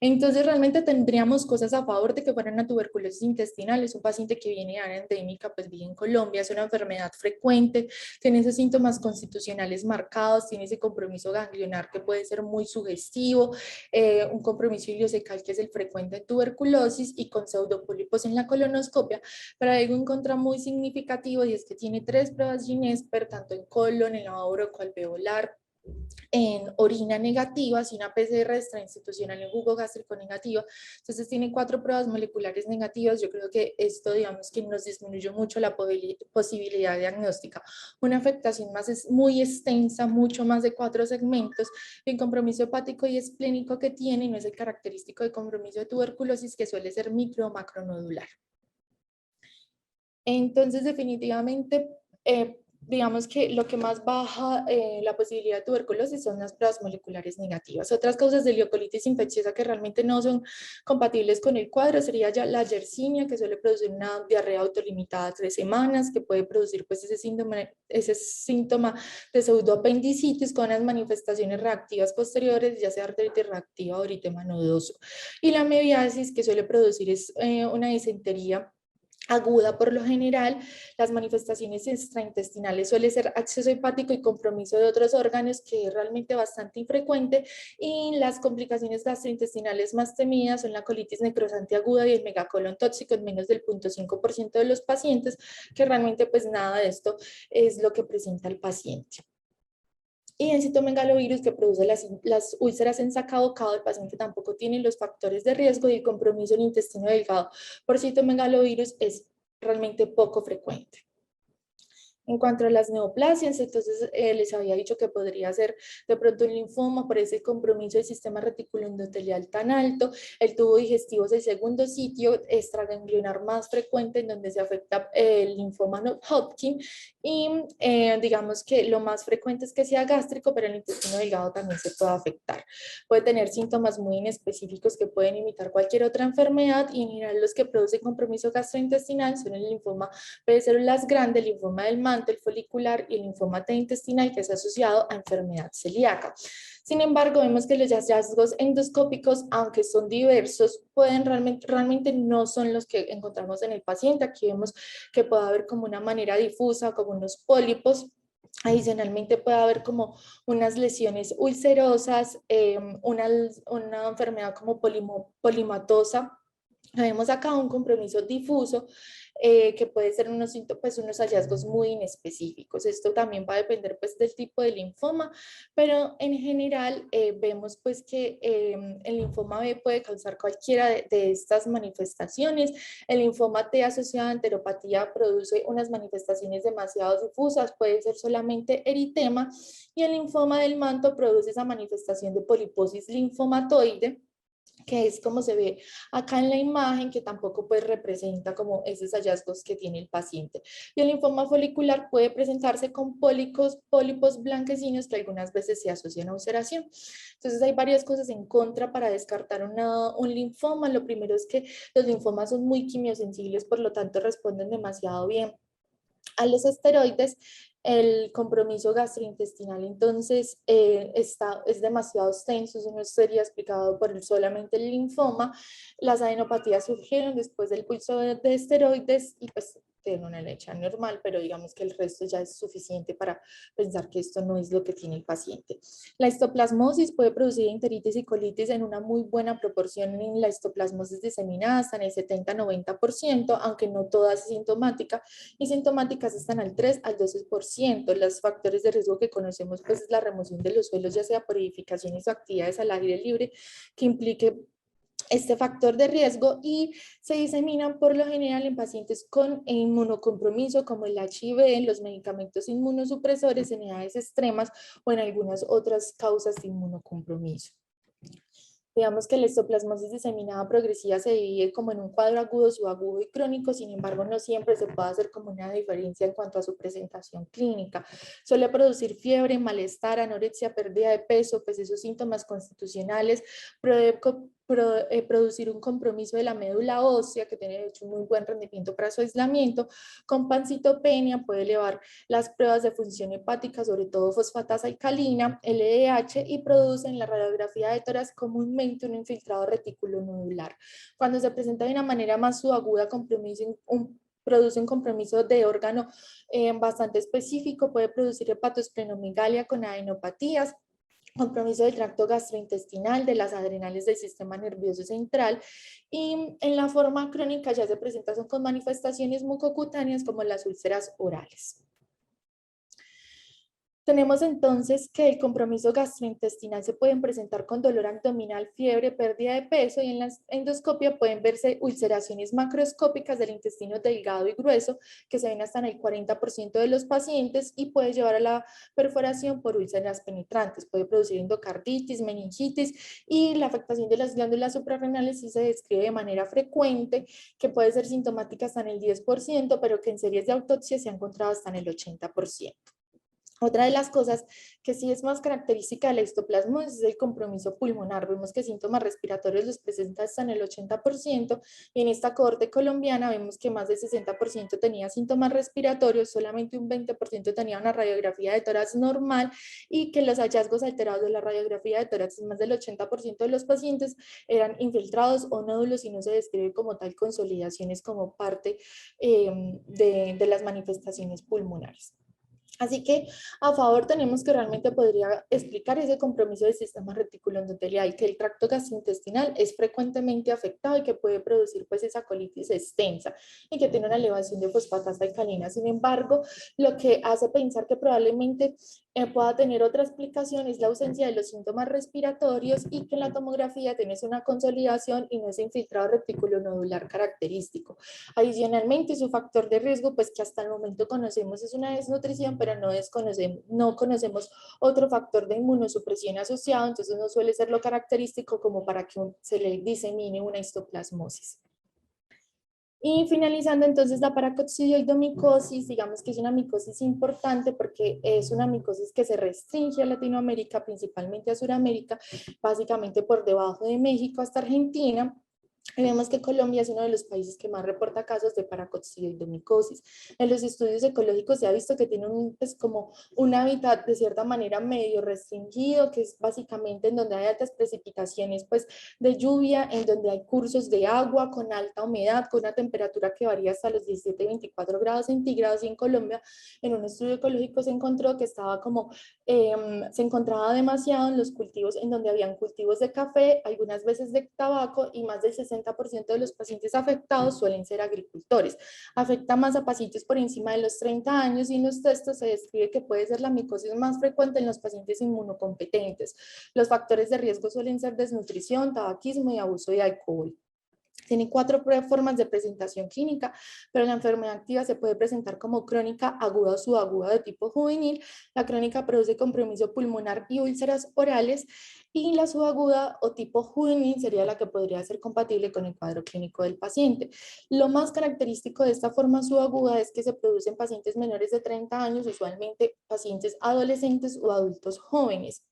Entonces realmente tendríamos cosas a favor de que fuera una tuberculosis intestinal. Es un paciente que viene de área endémica, pues vive en Colombia, es una enfermedad frecuente, tiene esos síntomas constitucionales marcados, tiene ese compromiso ganglionar que puede ser muy sugestivo, un compromiso ileocecal que es el frecuente de tuberculosis y con pseudopólipos en la colonoscopia, pero hay algo en contra muy significativo y es que tiene 3 pruebas Ginesper, tanto en colon, en lavado broncoalveolar, en orina negativa, sin una PCR extrainstitucional en jugo gástrico negativa. Entonces tiene 4 pruebas moleculares negativas. Yo creo que esto, digamos, que nos disminuyó mucho la posibilidad diagnóstica. Una afectación más es muy extensa, mucho más de 4 segmentos. El compromiso hepático y esplénico que tiene no es el característico de compromiso de tuberculosis, que suele ser micro o macronodular. Entonces, definitivamente, digamos que lo que más baja la posibilidad de tuberculosis son las pruebas moleculares negativas. Otras causas de liocolitis infecciosa que realmente no son compatibles con el cuadro sería ya la yersinia, que suele producir una diarrea autolimitada a 3 semanas, que puede producir pues ese síntoma de pseudoapendicitis con unas manifestaciones reactivas posteriores, ya sea artritis reactiva o eritema nodoso. Y la mebiasis, que suele producir es una disentería aguda por lo general. Las manifestaciones extraintestinales suele ser acceso hepático y compromiso de otros órganos, que es realmente bastante infrecuente, y las complicaciones gastrointestinales más temidas son la colitis necrosante aguda y el megacolon tóxico en menos del 0.5% de los pacientes, que realmente pues nada de esto es lo que presenta el paciente. Y el citomegalovirus, que produce las úlceras en saca bocado, el paciente tampoco tiene los factores de riesgo y el compromiso en intestino delgado por citomegalovirus es realmente poco frecuente. En cuanto a las neoplasias, entonces les había dicho que podría ser de pronto un linfoma por ese compromiso del sistema reticuloendotelial tan alto. El tubo digestivo es el segundo sitio extraganglionar más frecuente en donde se afecta el linfoma Hodgkin, y digamos que lo más frecuente es que sea gástrico, pero el intestino delgado también se puede afectar. Puede tener síntomas muy inespecíficos que pueden imitar cualquier otra enfermedad, y en general los que producen compromiso gastrointestinal son el linfoma B de células grandes, el linfoma del manto, el folicular y el linfoma T intestinal, que es asociado a enfermedad celíaca. Sin embargo, vemos que los hallazgos endoscópicos, aunque son diversos, pueden realmente no son los que encontramos en el paciente. Aquí vemos que puede haber como una manera difusa, como unos pólipos. Adicionalmente puede haber como unas lesiones ulcerosas, una enfermedad como polimatosa. Vemos acá un compromiso difuso, que puede ser unos hallazgos muy inespecíficos. Esto también va a depender pues del tipo de linfoma, pero en general vemos pues que el linfoma B puede causar cualquiera de estas manifestaciones. El linfoma T asociado a enteropatía produce unas manifestaciones demasiado difusas, puede ser solamente eritema, y el linfoma del manto produce esa manifestación de poliposis linfomatoide, que es como se ve acá en la imagen, que tampoco pues representa como esos hallazgos que tiene el paciente. Y el linfoma folicular puede presentarse con pólipos blanquecinos que algunas veces se asocian a ulceración. Entonces hay varias cosas en contra para descartar un linfoma. Lo primero es que los linfomas son muy quimiosensibles, por lo tanto responden demasiado bien a los esteroides. El compromiso gastrointestinal entonces es demasiado extenso, eso no sería explicado por solamente el linfoma. Las adenopatías surgieron después del pulso de esteroides, y pues tener una leche normal, pero digamos que el resto ya es suficiente para pensar que esto no es lo que tiene el paciente. La histoplasmosis puede producir enteritis y colitis en una muy buena proporción en la histoplasmosis diseminada, hasta en el 70-90%, aunque no toda es sintomática, y sintomáticas están al 3 al 12%. Los factores de riesgo que conocemos pues es la remoción de los suelos, ya sea por edificaciones o actividades al aire libre, que implique este factor de riesgo, y se diseminan por lo general en pacientes con inmunocompromiso como el HIV, en los medicamentos inmunosupresores, en edades extremas o en algunas otras causas de inmunocompromiso. Digamos que la histoplasmosis diseminada progresiva se divide como en un cuadro agudo, subagudo y crónico. Sin embargo, no siempre se puede hacer como una diferencia en cuanto a su presentación clínica. Suele producir fiebre, malestar, anorexia, pérdida de peso, pues esos síntomas constitucionales, producir un compromiso de la médula ósea, que tiene de hecho un muy buen rendimiento para su aislamiento, con pancitopenia, puede elevar las pruebas de función hepática, sobre todo fosfatasa alcalina, LDH, y produce en la radiografía de tórax comúnmente un infiltrado reticulonodular. Cuando se presenta de una manera más subaguda, produce un compromiso de órgano bastante específico, puede producir hepatosplenomegalia con adenopatías, compromiso del tracto gastrointestinal, de las adrenales del sistema nervioso central, y en la forma crónica ya se presenta con manifestaciones mucocutáneas como las úlceras orales. Tenemos entonces que el compromiso gastrointestinal se pueden presentar con dolor abdominal, fiebre, pérdida de peso, y en la endoscopia pueden verse ulceraciones macroscópicas del intestino delgado y grueso que se ven hasta en el 40% de los pacientes, y puede llevar a la perforación por úlceras penetrantes. Puede producir endocarditis, meningitis, y la afectación de las glándulas suprarrenales sí se describe de manera frecuente, que puede ser sintomática hasta en el 10%, pero que en series de autopsia se ha encontrado hasta en el 80%. Otra de las cosas que sí es más característica de la histoplasmosis es el compromiso pulmonar. Vemos que síntomas respiratorios los presenta hasta en el 80%, y en esta cohorte colombiana vemos que más del 60% tenía síntomas respiratorios, solamente un 20% tenía una radiografía de tórax normal, y que los hallazgos alterados de la radiografía de tórax en más del 80% de los pacientes eran infiltrados o nódulos, y no se describe como tal consolidaciones como parte de las manifestaciones pulmonares. Así que a favor tenemos que realmente podría explicar ese compromiso del sistema reticuloendotelial, y que el tracto gastrointestinal es frecuentemente afectado y que puede producir pues esa colitis extensa y que tiene una elevación de fosfatasa alcalina. Sin embargo, lo que hace pensar que probablemente pueda tener otra explicación es la ausencia de los síntomas respiratorios, y que en la tomografía tienes una consolidación y no es infiltrado reticulonodular característico. Adicionalmente, su factor de riesgo, pues que hasta el momento conocemos, es una desnutrición, pero no conocemos otro factor de inmunosupresión asociado, entonces no suele ser lo característico como para que se le disemine una histoplasmosis. Y finalizando entonces la paracoccidioidomicosis, digamos que es una micosis importante porque es una micosis que se restringe a Latinoamérica, principalmente a Sudamérica, básicamente por debajo de México hasta Argentina. Y vemos que Colombia es uno de los países que más reporta casos de paracoccidioidomicosis. En los estudios ecológicos se ha visto que tiene pues como un hábitat de cierta manera medio restringido, que es básicamente en donde hay altas precipitaciones pues de lluvia, en donde hay cursos de agua con alta humedad, con una temperatura que varía hasta los 17 y 24 grados centígrados. Y en Colombia, en un estudio ecológico se encontró que estaba como, se encontraba demasiado en los cultivos en donde habían cultivos de café, algunas veces de tabaco, y más del 60% de los pacientes afectados suelen ser agricultores. Afecta más a pacientes por encima de los 30 años, y en los textos se describe que puede ser la micosis más frecuente en los pacientes inmunocompetentes. Los factores de riesgo suelen ser desnutrición, tabaquismo y abuso de alcohol. Tiene 4 formas de presentación clínica, pero la enfermedad activa se puede presentar como crónica, aguda o subaguda de tipo juvenil. La crónica produce compromiso pulmonar y úlceras orales, y la subaguda o tipo juvenil sería la que podría ser compatible con el cuadro clínico del paciente. Lo más característico de esta forma subaguda es que se produce en pacientes menores de 30 años, usualmente pacientes adolescentes o adultos jóvenes.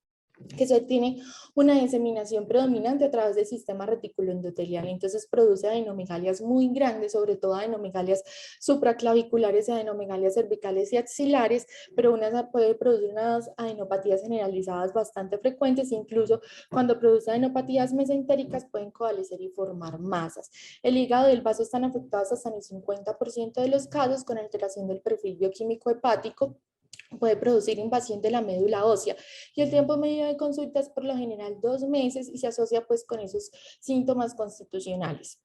que se tiene una diseminación predominante a través del sistema reticuloendotelial. Entonces produce adenomegalias muy grandes, sobre todo adenomegalias supraclaviculares y adenomegalias cervicales y axilares, pero puede producir unas adenopatías generalizadas bastante frecuentes, incluso cuando produce adenopatías mesentéricas pueden coalescer y formar masas. El hígado y el vaso están afectados hasta en el 50% de los casos con alteración del perfil bioquímico hepático. Puede producir invasión de la médula ósea y el tiempo medio de consulta es por lo general 2 meses y se asocia pues con esos síntomas constitucionales.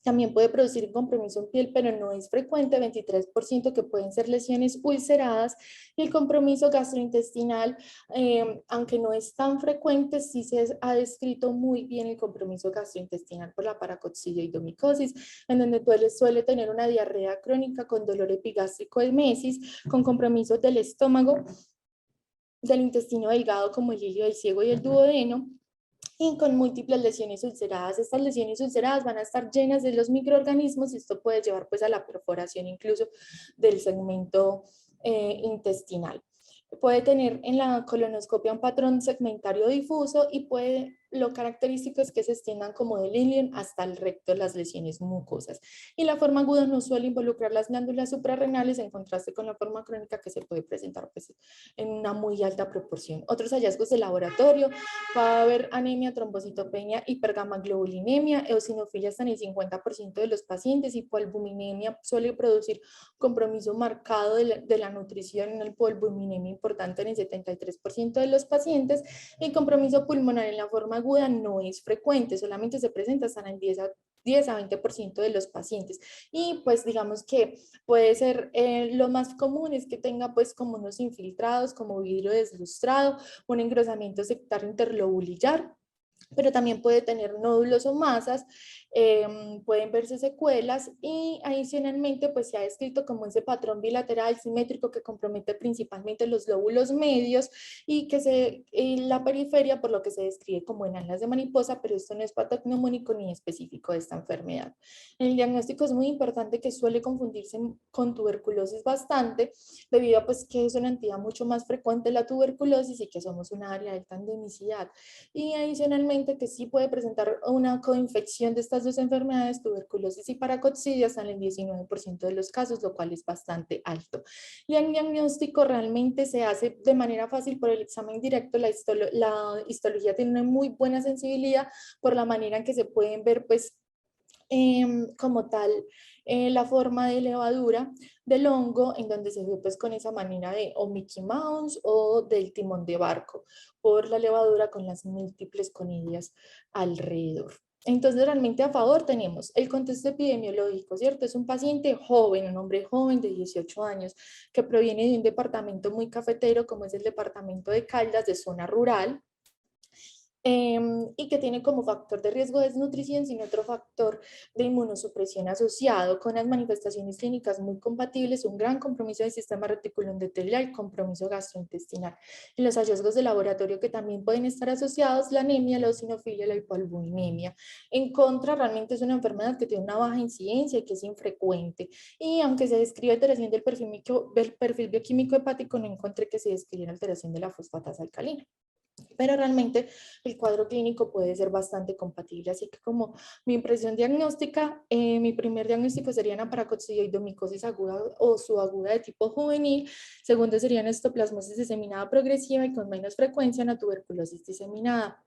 También puede producir compromiso en piel, pero no es frecuente, 23% que pueden ser lesiones ulceradas. Y el compromiso gastrointestinal, aunque no es tan frecuente, sí se ha descrito muy bien el compromiso gastrointestinal por la paracoccidioidomicosis, en donde suele tener una diarrea crónica con dolor epigástrico de mesis, con compromiso del estómago, del intestino delgado como el ilio del ciego y el duodeno, y con múltiples lesiones ulceradas. Estas lesiones ulceradas van a estar llenas de los microorganismos y esto puede llevar pues a la perforación incluso del segmento intestinal. Puede tener en la colonoscopia un patrón segmentario difuso y lo característico es que se extiendan como del ilion hasta el recto las lesiones mucosas. Y la forma aguda no suele involucrar las glándulas suprarrenales en contraste con la forma crónica que se puede presentar pues, en una muy alta proporción. Otros hallazgos de laboratorio: va a haber anemia, trombocitopenia, hipergamaglobulinemia, eosinofilia hasta en el 50% de los pacientes, hipoalbuminemia suele producir compromiso marcado de la nutrición, en el hipoalbuminemia importante en el 73% de los pacientes, y compromiso pulmonar en la forma aguda no es frecuente, solamente se presenta hasta en el 10 a 20% de los pacientes. Y pues digamos que puede ser, lo más común es que tenga pues como unos infiltrados, como vidrio deslustrado, un engrosamiento sectario interlobulillar, pero también puede tener nódulos o masas, pueden verse secuelas y adicionalmente pues se ha descrito como ese patrón bilateral simétrico que compromete principalmente los lóbulos medios y que en la periferia, por lo que se describe como en alas de mariposa, pero esto no es patognomónico ni específico de esta enfermedad. En el diagnóstico es muy importante que suele confundirse con tuberculosis bastante, debido a pues que es una entidad mucho más frecuente la tuberculosis y que somos un área de alta endemicidad. Y adicionalmente que sí puede presentar una coinfección de estas dos enfermedades, tuberculosis y paracoccidia, en el 19% de los casos, lo cual es bastante alto. Y el diagnóstico realmente se hace de manera fácil por el examen directo. La histología tiene una muy buena sensibilidad por la manera en que se pueden ver pues como tal la forma de levadura del hongo, en donde se ve pues con esa manera de o Mickey Mouse o del timón de barco, por la levadura con las múltiples conidias alrededor. Entonces realmente a favor tenemos el contexto epidemiológico, ¿cierto? Es un paciente joven, un hombre joven de 18 años que proviene de un departamento muy cafetero como es el departamento de Caldas, de zona rural, y que tiene como factor de riesgo desnutrición, sino otro factor de inmunosupresión asociado con las manifestaciones clínicas muy compatibles, un gran compromiso del sistema reticuloendotelial, compromiso gastrointestinal. En los hallazgos de laboratorio que también pueden estar asociados, la anemia, la eosinofilia, la hipoalbuminemia. En contra, realmente es una enfermedad que tiene una baja incidencia y que es infrecuente. Y aunque se describe alteración del perfil bioquímico hepático, no encontré que se describiera alteración de la fosfatasa alcalina, pero realmente el cuadro clínico puede ser bastante compatible. Así que como mi impresión diagnóstica, mi primer diagnóstico sería una paracoccidioidomicosis aguda o subaguda de tipo juvenil. Segundo sería una histoplasmosis diseminada progresiva y con menos frecuencia una tuberculosis diseminada.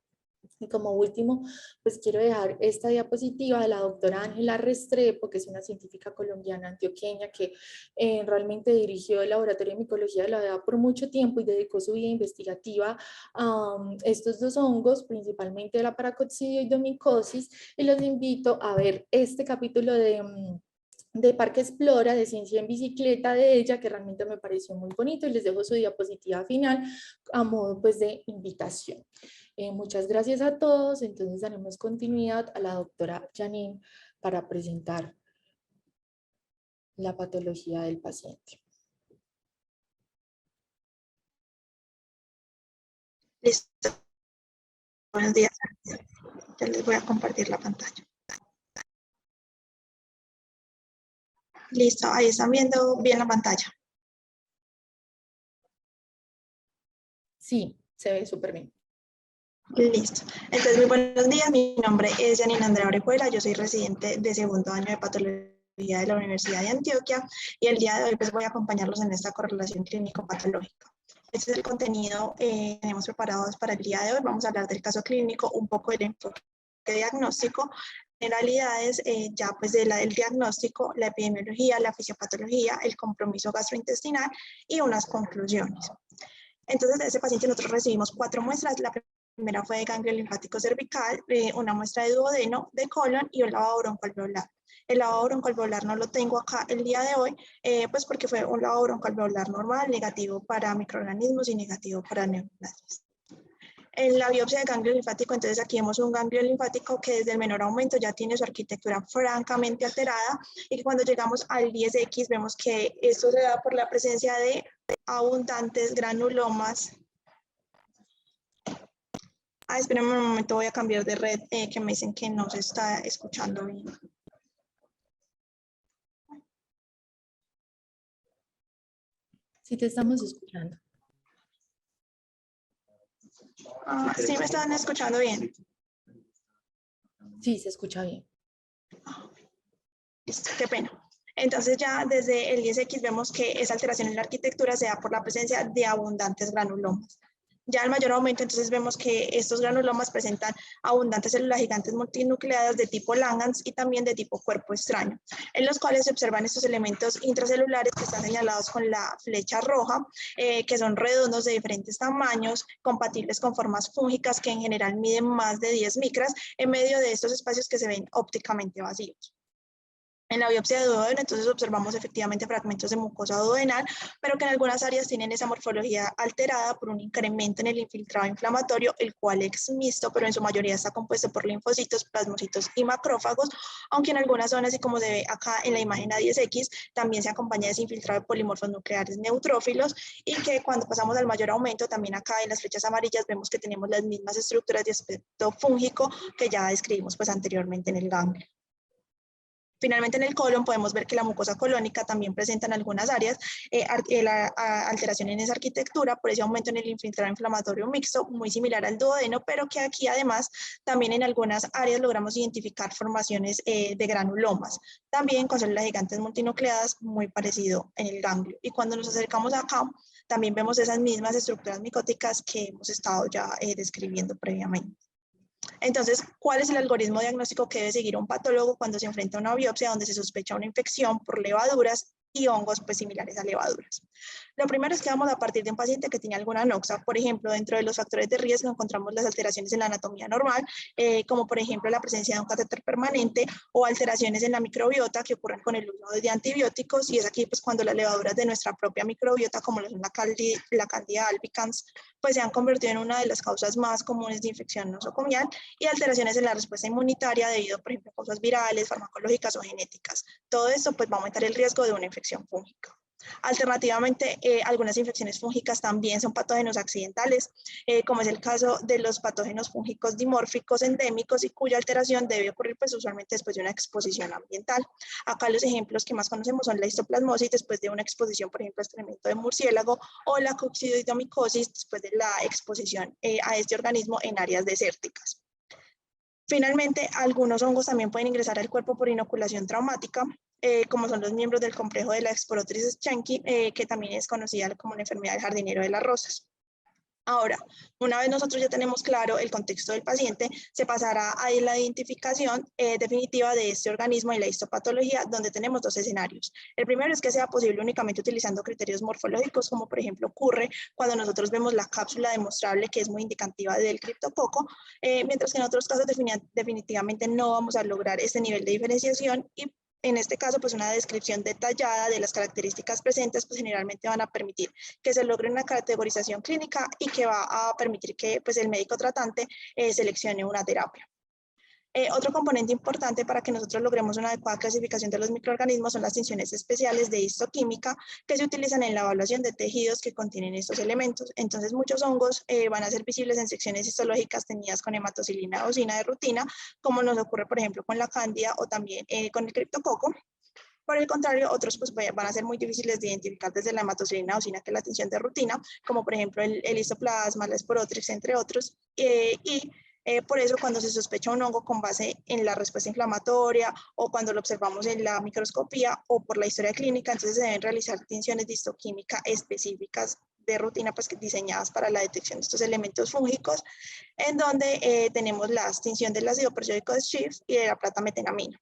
Y como último, pues quiero dejar esta diapositiva de la doctora Ángela Restrepo, que es una científica colombiana antioqueña que realmente dirigió el laboratorio de micología de la OEA por mucho tiempo y dedicó su vida investigativa a estos dos hongos, principalmente la paracoccidioidomicosis, y los invito a ver este capítulo de Parque Explora, de Ciencia en Bicicleta de ella, que realmente me pareció muy bonito, y les dejo su diapositiva final a modo pues de invitación. Muchas gracias a todos. Entonces daremos continuidad a la doctora Janine para presentar la patología del paciente. Listo. Buenos días. Ya les voy a compartir la pantalla. Listo, ahí están viendo bien la pantalla. Sí, se ve súper bien. Listo. Entonces, muy buenos días. Mi nombre es Janine Andrea Orejuela. Yo soy residente de segundo año de patología de la Universidad de Antioquia y el día de hoy pues voy a acompañarlos en esta correlación clínico-patológica. Este es el contenido que tenemos preparados para el día de hoy. Vamos a hablar del caso clínico, un poco del enfoque diagnóstico, generalidades ya pues del diagnóstico, la epidemiología, la fisiopatología, el compromiso gastrointestinal y unas conclusiones. Entonces, de ese paciente nosotros recibimos 4 muestras. La primera fue de ganglio linfático cervical, una muestra de duodeno, de colon y un lavado broncoalveolar. El lavado broncoalveolar no lo tengo acá el día de hoy, pues porque fue un lavado broncoalveolar normal, negativo para microorganismos y negativo para neoplasias. En la biopsia de ganglio linfático, entonces aquí vemos un ganglio linfático que desde el menor aumento ya tiene su arquitectura francamente alterada y que cuando llegamos al 10X vemos que esto se da por la presencia de abundantes granulomas. Espérenme un momento, voy a cambiar de red que me dicen que no se está escuchando bien. Sí, te estamos escuchando. ¿Sí me están escuchando bien? Sí, se escucha bien. Listo, qué pena. Entonces ya desde el 10X vemos que esa alteración en la arquitectura se da por la presencia de abundantes granulomas. Ya al mayor aumento, entonces vemos que estos granulomas presentan abundantes células gigantes multinucleadas de tipo Langhans y también de tipo cuerpo extraño, en los cuales se observan estos elementos intracelulares que están señalados con la flecha roja, que son redondos de diferentes tamaños, compatibles con formas fúngicas que en general miden más de 10 micras en medio de estos espacios que se ven ópticamente vacíos. En la biopsia de duodeno, entonces observamos efectivamente fragmentos de mucosa duodenal, pero que en algunas áreas tienen esa morfología alterada por un incremento en el infiltrado inflamatorio, el cual es mixto, pero en su mayoría está compuesto por linfocitos, plasmocitos y macrófagos, aunque en algunas zonas, y como se ve acá en la imagen A10X, también se acompaña de ese infiltrado de polimorfos nucleares neutrófilos, y que cuando pasamos al mayor aumento, también acá en las flechas amarillas vemos que tenemos las mismas estructuras de aspecto fúngico que ya describimos pues anteriormente en el ganglio. Finalmente, en el colon podemos ver que la mucosa colónica también presenta en algunas áreas alteración en esa arquitectura, por ese aumento en el infiltrado inflamatorio mixto, muy similar al duodeno, pero que aquí además también en algunas áreas logramos identificar formaciones de granulomas, también con células gigantes multinucleadas, muy parecido en el ganglio. Y cuando nos acercamos acá, también vemos esas mismas estructuras micóticas que hemos estado ya describiendo previamente. Entonces, ¿cuál es el algoritmo diagnóstico que debe seguir un patólogo cuando se enfrenta a una biopsia donde se sospecha una infección por levaduras y hongos pues, similares a levaduras? Lo primero es que vamos a partir de un paciente que tiene alguna anoxa. Por ejemplo, dentro de los factores de riesgo encontramos las alteraciones en la anatomía normal, como por ejemplo la presencia de un catéter permanente o alteraciones en la microbiota que ocurren con el uso de antibióticos, y es aquí pues cuando las levaduras de nuestra propia microbiota, como la Candida albicans, pues se han convertido en una de las causas más comunes de infección nosocomial, y alteraciones en la respuesta inmunitaria debido, por ejemplo, a causas virales, farmacológicas o genéticas. Todo esto pues va a aumentar el riesgo de una infección fúngica. Alternativamente, algunas infecciones fúngicas también son patógenos accidentales, como es el caso de los patógenos fúngicos dimórficos endémicos y cuya alteración debe ocurrir pues, usualmente después de una exposición ambiental. Acá los ejemplos que más conocemos son la histoplasmosis después de una exposición, por ejemplo, a excremento de murciélago, o la coccidiomicosis después de la exposición a este organismo en áreas desérticas. Finalmente, algunos hongos también pueden ingresar al cuerpo por inoculación traumática, como son los miembros del complejo de la Sporotrichis schenki, que también es conocida como la enfermedad del jardinero de las rosas. Ahora, una vez nosotros ya tenemos claro el contexto del paciente, se pasará a la identificación definitiva de este organismo y la histopatología, donde tenemos 2 escenarios. El primero es que sea posible únicamente utilizando criterios morfológicos, como por ejemplo ocurre cuando nosotros vemos la cápsula demostrable, que es muy indicativa del criptococo, mientras que en otros casos definitivamente no vamos a lograr este nivel de diferenciación, y en este caso, pues una descripción detallada de las características presentes, pues generalmente van a permitir que se logre una categorización clínica y que va a permitir que pues, el médico tratante seleccione una terapia. Otro componente importante para que nosotros logremos una adecuada clasificación de los microorganismos son las tinciones especiales de histoquímica que se utilizan en la evaluación de tejidos que contienen estos elementos. Entonces, muchos hongos van a ser visibles en secciones histológicas tenidas con hematocilina o eosina de rutina, como nos ocurre, por ejemplo, con la cándida o también con el criptococo. Por el contrario, otros pues, van a ser muy difíciles de identificar desde la hematocilina eosina, que es la tinción de rutina, como por ejemplo el histoplasma, la Sporotrix, entre otros, por eso, cuando se sospecha un hongo con base en la respuesta inflamatoria o cuando lo observamos en la microscopía o por la historia clínica, entonces se deben realizar tinciones de histoquímica específicas de rutina, pues diseñadas para la detección de estos elementos fúngicos, en donde tenemos la tinción del ácido periódico de Schiff y de la plata metenamina.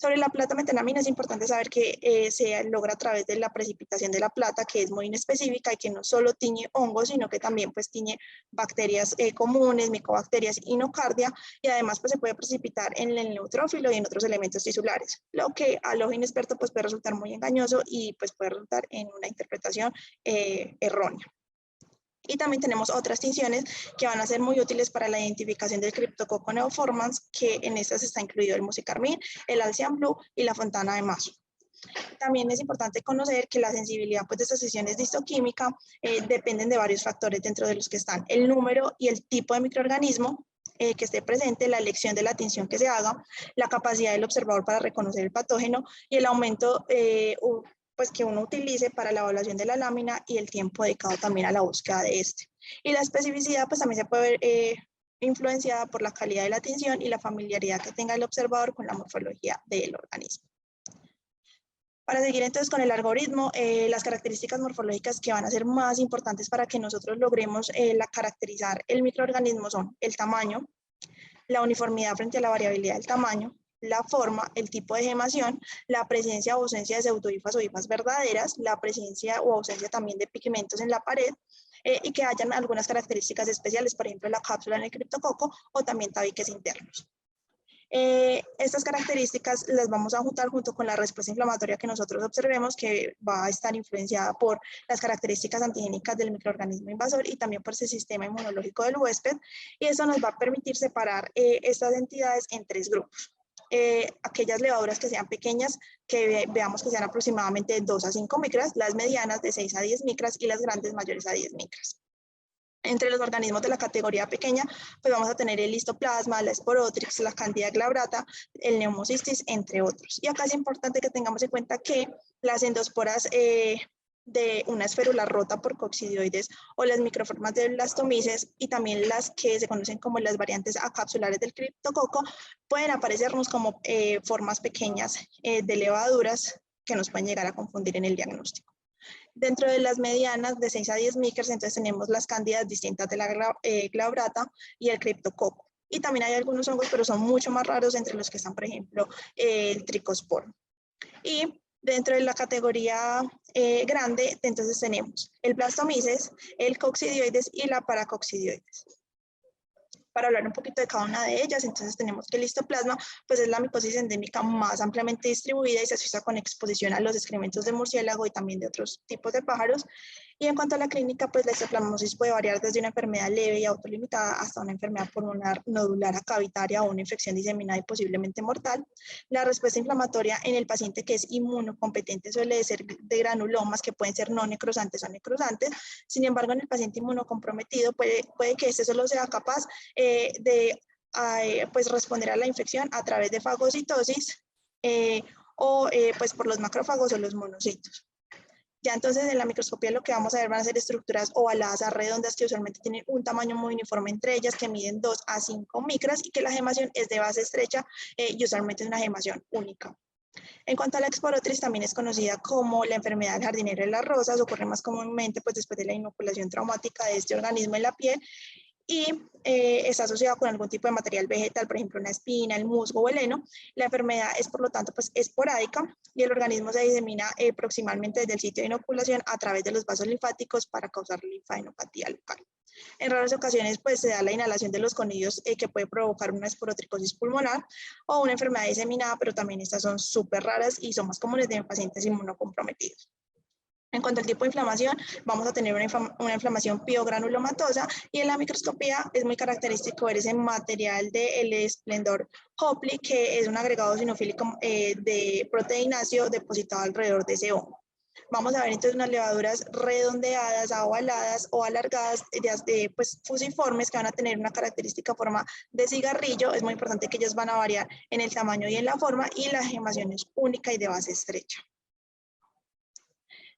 Sobre la plata metenamina es importante saber que se logra a través de la precipitación de la plata, que es muy inespecífica y que no solo tiñe hongos, sino que también pues tiñe bacterias comunes, micobacterias y nocardia, y además pues se puede precipitar en el neutrófilo y en otros elementos tisulares, lo que al ojo inexperto pues puede resultar muy engañoso y pues puede resultar en una interpretación errónea. Y también tenemos otras tinciones que van a ser muy útiles para la identificación del Cryptococcus neoformans, que en estas está incluido el musicarmín, el Alcian Blue y la fontana de mazo. También es importante conocer que la sensibilidad pues, de estas sesiones de histoquímica dependen de varios factores, dentro de los que están el número y el tipo de microorganismo que esté presente, la elección de la tinción que se haga, la capacidad del observador para reconocer el patógeno y el aumento pues, que uno utilice para la evaluación de la lámina y el tiempo dedicado también a la búsqueda de este. Y la especificidad pues también se puede ver influenciada por la calidad de la tinción y la familiaridad que tenga el observador con la morfología del organismo. Para seguir entonces con el algoritmo, las características morfológicas que van a ser más importantes para que nosotros logremos caracterizar el microorganismo son el tamaño, la uniformidad frente a la variabilidad del tamaño, la forma, el tipo de gemación, la presencia o ausencia de pseudohifas o hifas verdaderas, la presencia o ausencia también de pigmentos en la pared, y que hayan algunas características especiales, por ejemplo la cápsula en el criptococo o también tabiques internos. Estas características las vamos a juntar junto con la respuesta inflamatoria que nosotros observemos, que va a estar influenciada por las características antigénicas del microorganismo invasor y también por ese sistema inmunológico del huésped, y eso nos va a permitir separar estas entidades en tres grupos. Aquellas levaduras que sean pequeñas, que veamos que sean aproximadamente de 2 a 5 micras, las medianas de 6 a 10 micras y las grandes mayores a 10 micras. Entre los organismos de la categoría pequeña, pues vamos a tener el histoplasma, la Sporotrix, la Candida glabrata, el Pneumocystis, entre otros. Y acá es importante que tengamos en cuenta que las endosporas de una esférula rota por coccidioides o las microformas de blastomices y también las que se conocen como las variantes acapsulares del criptococo pueden aparecernos como formas pequeñas de levaduras que nos pueden llegar a confundir en el diagnóstico. Dentro de las medianas de 6 a 10 micras, entonces tenemos las cándidas distintas de la glabrata y el criptococo. Y también hay algunos hongos, pero son mucho más raros, entre los que están, por ejemplo, el tricosporo. Y dentro de la categoría grande, entonces tenemos el blastomices, el coccidioides y la paracoccidioides. Para hablar un poquito de cada una de ellas, entonces tenemos que el histoplasma pues es la micosis endémica más ampliamente distribuida y se asocia con exposición a los excrementos de murciélago y también de otros tipos de pájaros. Y en cuanto a la clínica, pues la histoplasmosis puede variar desde una enfermedad leve y autolimitada hasta una enfermedad pulmonar nodular cavitaria o una infección diseminada y posiblemente mortal. La respuesta inflamatoria en el paciente que es inmunocompetente suele ser de granulomas que pueden ser no necrosantes o necrosantes. Sin embargo, en el paciente inmunocomprometido puede que este solo sea capaz pues responder a la infección a través de fagocitosis pues por los macrófagos o los monocitos. Ya entonces en la microscopía lo que vamos a ver van a ser estructuras ovaladas a redondas que usualmente tienen un tamaño muy uniforme entre ellas, que miden 2 a 5 micras y que la gemación es de base estrecha y usualmente es una gemación única. En cuanto a la Sporotrix, también es conocida como la enfermedad del jardinero de las rosas, ocurre más comúnmente pues, después de la inoculación traumática de este organismo en la piel y está asociado con algún tipo de material vegetal, por ejemplo una espina, el musgo o el heno. La enfermedad es por lo tanto pues, esporádica y el organismo se disemina proximalmente desde el sitio de inoculación a través de los vasos linfáticos para causar linfadenopatía local. En raras ocasiones pues, se da la inhalación de los conillos que puede provocar una esporotricosis pulmonar o una enfermedad diseminada, pero también estas son súper raras y son más comunes en pacientes inmunocomprometidos. En cuanto al tipo de inflamación, vamos a tener una inflamación piogranulomatosa y en la microscopía es muy característico ver ese material del esplendor Hopley, que es un agregado sinofílico de proteináceo depositado alrededor de ese hongo. Vamos a ver entonces unas levaduras redondeadas, ovaladas o alargadas, pues, fusiformes, que van a tener una característica forma de cigarrillo. Es muy importante que ellas van a variar en el tamaño y en la forma, y la gemación es única y de base estrecha.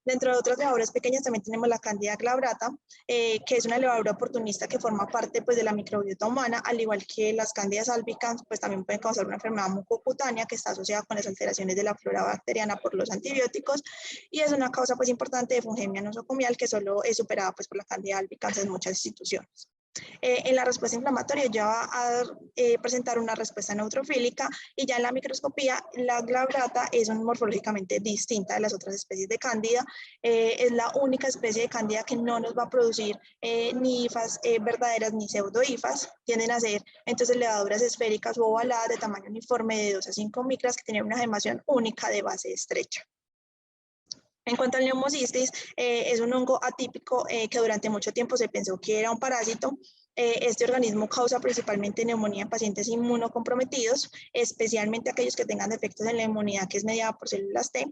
Dentro de otras levaduras pequeñas también tenemos la Candida glabrata, que es una levadura oportunista que forma parte, pues, de la microbiota humana, al igual que las Candidas albicans, pues también pueden causar una enfermedad mucocutánea que está asociada con las alteraciones de la flora bacteriana por los antibióticos, y es una causa, pues, importante de fungemia nosocomial, que solo es superada, pues, por la Candida albicans en muchas instituciones. En la respuesta inflamatoria ya va a presentar una respuesta neutrofílica, y ya en la microscopía la glabrata es morfológicamente distinta de las otras especies de cándida. Es la única especie de cándida que no nos va a producir ni hifas verdaderas ni pseudohifas. Tienden a ser entonces levaduras esféricas o ovaladas de tamaño uniforme de 2 a 5 micras, que tienen una gemación única de base estrecha. En cuanto al neumocistis, es un hongo atípico que durante mucho tiempo se pensó que era un parásito. Este organismo causa principalmente neumonía en pacientes inmunocomprometidos, especialmente aquellos que tengan defectos en la inmunidad, que es mediada por células T.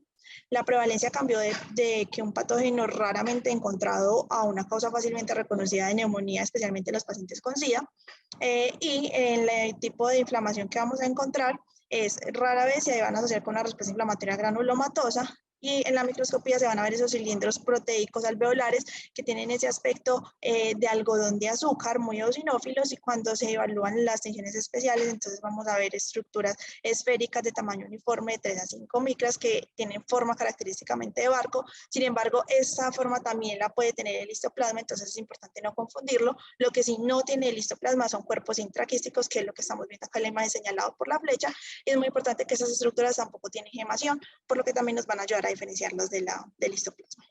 La prevalencia cambió de que un patógeno raramente encontrado a una causa fácilmente reconocida de neumonía, especialmente en los pacientes con SIDA. Y en el tipo de inflamación que vamos a encontrar es rara vez se van a asociar con una respuesta inflamatoria granulomatosa, y en la microscopía se van a ver esos cilindros proteicos alveolares que tienen ese aspecto de algodón de azúcar, muy eosinófilos, y cuando se evalúan las tensiones especiales, entonces vamos a ver estructuras esféricas de tamaño uniforme de 3 a 5 micras que tienen forma característicamente de barco. Sin embargo, esta forma también la puede tener el histoplasma, entonces es importante no confundirlo. Lo que sí no tiene el histoplasma son cuerpos intraquísticos, que es lo que estamos viendo acá en la imagen señalado por la flecha, y es muy importante que esas estructuras tampoco tienen gemación, por lo que también nos van a ayudar a diferenciarlos del histoplasma.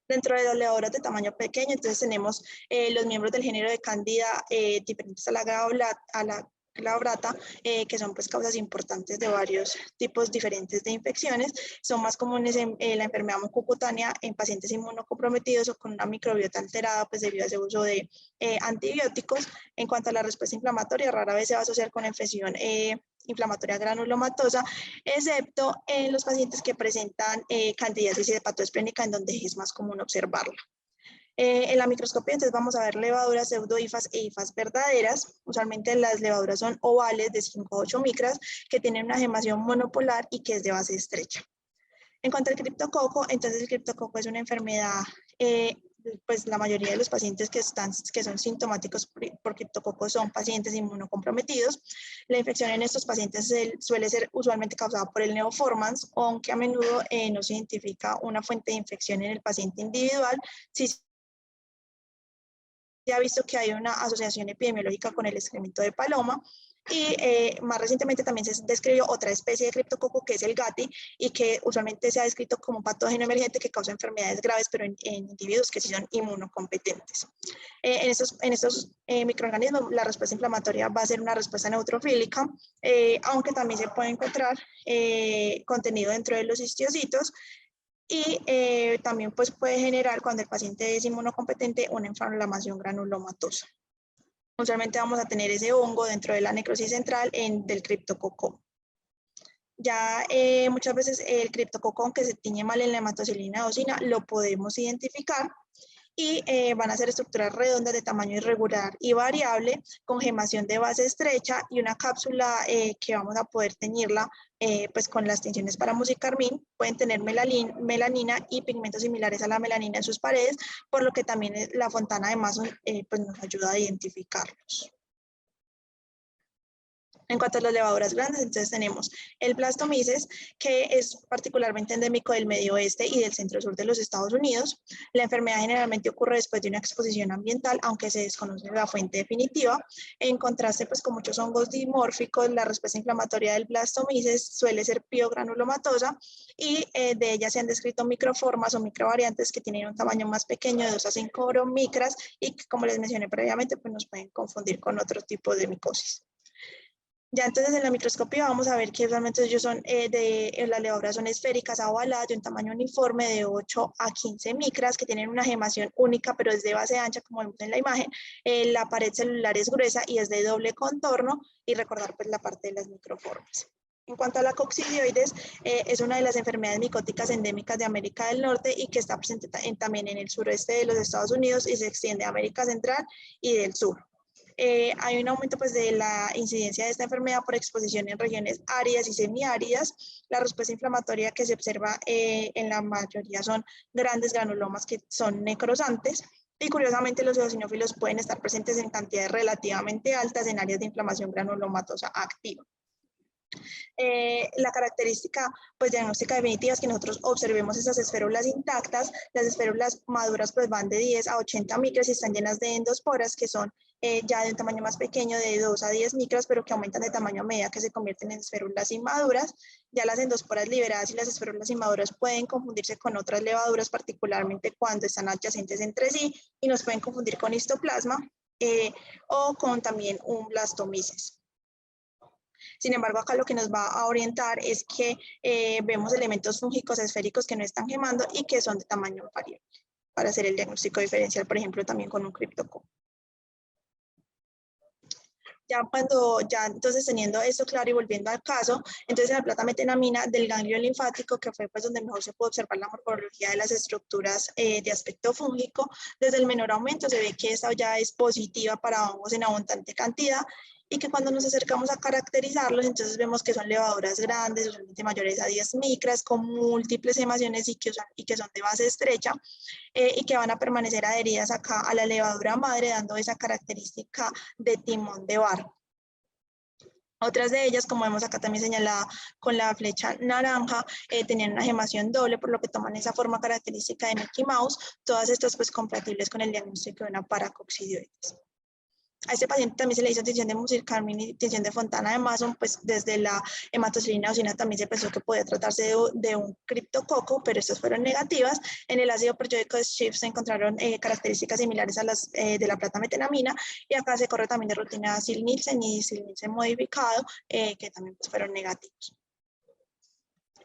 Dentro de las levaduras de tamaño pequeño, entonces tenemos los miembros del género de Candida diferentes a la glabrata, que son, pues, causas importantes de varios tipos diferentes de infecciones. Son más comunes en la enfermedad mucocutánea en pacientes inmunocomprometidos o con una microbiota alterada, pues debido a ese uso de antibióticos. En cuanto a la respuesta inflamatoria, rara vez se va a asociar con infección inflamatoria granulomatosa, excepto en los pacientes que presentan candidiasis hepatoesplénica, en donde es más común observarla. En la microscopía entonces vamos a ver levaduras pseudohifas e hifas verdaderas. Usualmente las levaduras son ovales de 5 a 8 micras, que tienen una gemación monopolar y que es de base estrecha. En cuanto al criptococo, entonces el criptococo es una enfermedad, pues la mayoría de los pacientes que son sintomáticos por criptococo son pacientes inmunocomprometidos. La infección en estos pacientes suele ser usualmente causada por el neoformans, aunque a menudo no se identifica una fuente de infección en el paciente individual. Sí se ha visto que hay una asociación epidemiológica con el excremento de paloma, y más recientemente también se describió otra especie de criptococo, que es el GATI, y que usualmente se ha descrito como un patógeno emergente que causa enfermedades graves, pero en individuos que sí son inmunocompetentes. En estos microorganismos la respuesta inflamatoria va a ser una respuesta neutrofílica, aunque también se puede encontrar contenido dentro de los histiocitos, y también, pues, puede generar, cuando el paciente es inmunocompetente, una inflamación granulomatosa. Usualmente vamos a tener ese hongo dentro de la necrosis central del criptococo. Ya muchas veces el criptococo, aunque se tiñe mal en la hematocilina eosina, lo podemos identificar, y van a ser estructuras redondas de tamaño irregular y variable, con gemación de base estrecha y una cápsula que vamos a poder teñirla pues con las tensiones para musicarmín. Pueden tener melanina y pigmentos similares a la melanina en sus paredes, por lo que también la fontana de Mason pues nos ayuda a identificarlos. En cuanto a las levaduras grandes, entonces tenemos el Blastomyces, que es particularmente endémico del medio oeste y del centro-sur de los Estados Unidos. La enfermedad generalmente ocurre después de una exposición ambiental, aunque se desconoce la fuente definitiva. En contraste, pues, con muchos hongos dimórficos, la respuesta inflamatoria del Blastomyces suele ser piogranulomatosa, y de ella se han descrito microformas o microvariantes que tienen un tamaño más pequeño, de 2 a 5 micras, y que, como les mencioné previamente, pues nos pueden confundir con otro tipo de micosis. Ya entonces en la microscopía vamos a ver que realmente ellos son las levaduras son esféricas a ovaladas de un tamaño uniforme de 8 a 15 micras, que tienen una gemación única, pero es de base ancha, como vemos en la imagen. La pared celular es gruesa y es de doble contorno, y recordar, pues, la parte de las microformas. En cuanto a la coccidioides, es una de las enfermedades micóticas endémicas de América del Norte y que está presente también en el sureste de los Estados Unidos y se extiende a América Central y del Sur. Hay un aumento pues, de la incidencia de esta enfermedad por exposición en regiones áridas y semiáridas. La respuesta inflamatoria que se observa en la mayoría son grandes granulomas que son necrosantes. Y curiosamente los eosinófilos pueden estar presentes en cantidades relativamente altas en áreas de inflamación granulomatosa activa. La característica pues, diagnóstica definitiva es que nosotros observemos esas esférulas intactas. Las esférulas maduras pues, van de 10 a 80 micras y están llenas de endosporas que son ya de un tamaño más pequeño, de 2 a 10 micras, pero que aumentan de tamaño a medida que se convierten en esférulas inmaduras. Ya las endosporas liberadas y las esférulas inmaduras pueden confundirse con otras levaduras, particularmente cuando están adyacentes entre sí, y nos pueden confundir con histoplasma o con también un blastomices. Sin embargo, acá lo que nos va a orientar es que vemos elementos fúngicos esféricos que no están quemando y que son de tamaño variable para hacer el diagnóstico diferencial, por ejemplo, también con un criptococo. Ya entonces teniendo esto claro y volviendo al caso, entonces la plata metenamina del ganglio linfático, que fue pues donde mejor se puede observar la morfología de las estructuras de aspecto fúngico, desde el menor aumento se ve que esta ya es positiva para hongos en abundante cantidad y que cuando nos acercamos a caracterizarlos, entonces vemos que son levaduras grandes, usualmente mayores a 10 micras, con múltiples emaciones y que son de base estrecha, y que van a permanecer adheridas acá a la levadura madre, dando esa característica de timón de barco. Otras de ellas, como vemos acá también señalada con la flecha naranja, tenían una gemación doble, por lo que toman esa forma característica de Mickey Mouse, todas estas pues compatibles con el diagnóstico de una paracoccidioides. A este paciente también se le hizo tinción de mucilcarmina y tinción de Fontana de Mason, pues desde la hematocilina eosina también se pensó que podía tratarse de un criptococo, pero estas fueron negativas. En el ácido proteóico de Schiff se encontraron características similares a las de la plata metenamina, y acá se corre también de rutina Sil-Nielsen y Sil-Nielsen modificado, que también pues, fueron negativos.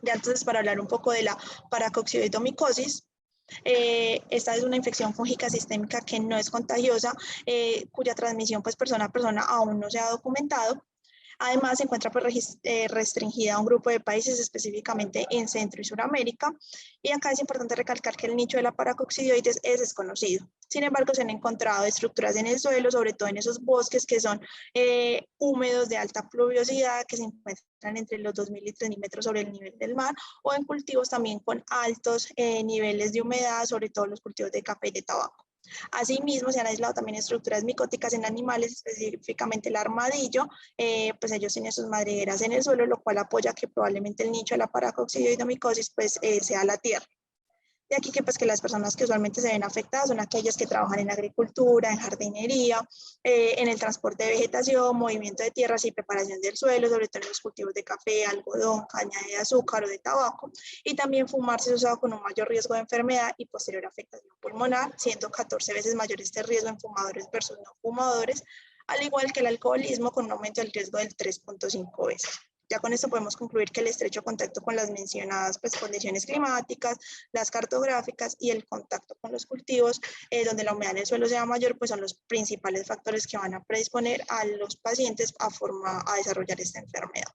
Ya entonces, para hablar un poco de la paracoccidioidomicosis, esta es una infección fúngica sistémica que no es contagiosa, cuya transmisión pues, persona a persona aún no se ha documentado. Además, se encuentra pues, restringida a un grupo de países, específicamente en Centro y Suramérica. Y acá es importante recalcar que el nicho de la paracoccidioides es desconocido. Sin embargo, se han encontrado estructuras en el suelo, sobre todo en esos bosques que son húmedos de alta pluviosidad, que se encuentran entre los 2.000 y 3.000 metros sobre el nivel del mar, o en cultivos también con altos niveles de humedad, sobre todo los cultivos de café y de tabaco. Asimismo, se han aislado también estructuras micóticas en animales, específicamente el armadillo, pues ellos tienen sus madrigueras en el suelo, lo cual apoya que probablemente el nicho de la paracoccidioidomicosis pues, sea la tierra. De aquí que, pues, que las personas que usualmente se ven afectadas son aquellas que trabajan en agricultura, en jardinería, en el transporte de vegetación, movimiento de tierras y preparación del suelo, sobre todo en los cultivos de café, algodón, caña de azúcar o de tabaco, y también fumar se usa con un mayor riesgo de enfermedad y posterior afectación pulmonar, siendo 14 veces mayor este riesgo en fumadores versus no fumadores, al igual que el alcoholismo con un aumento del riesgo del 3.5 veces. Ya con esto podemos concluir que el estrecho contacto con las mencionadas pues, condiciones climáticas, las cartográficas y el contacto con los cultivos, donde la humedad en el suelo sea mayor, pues son los principales factores que van a predisponer a los pacientes a desarrollar esta enfermedad.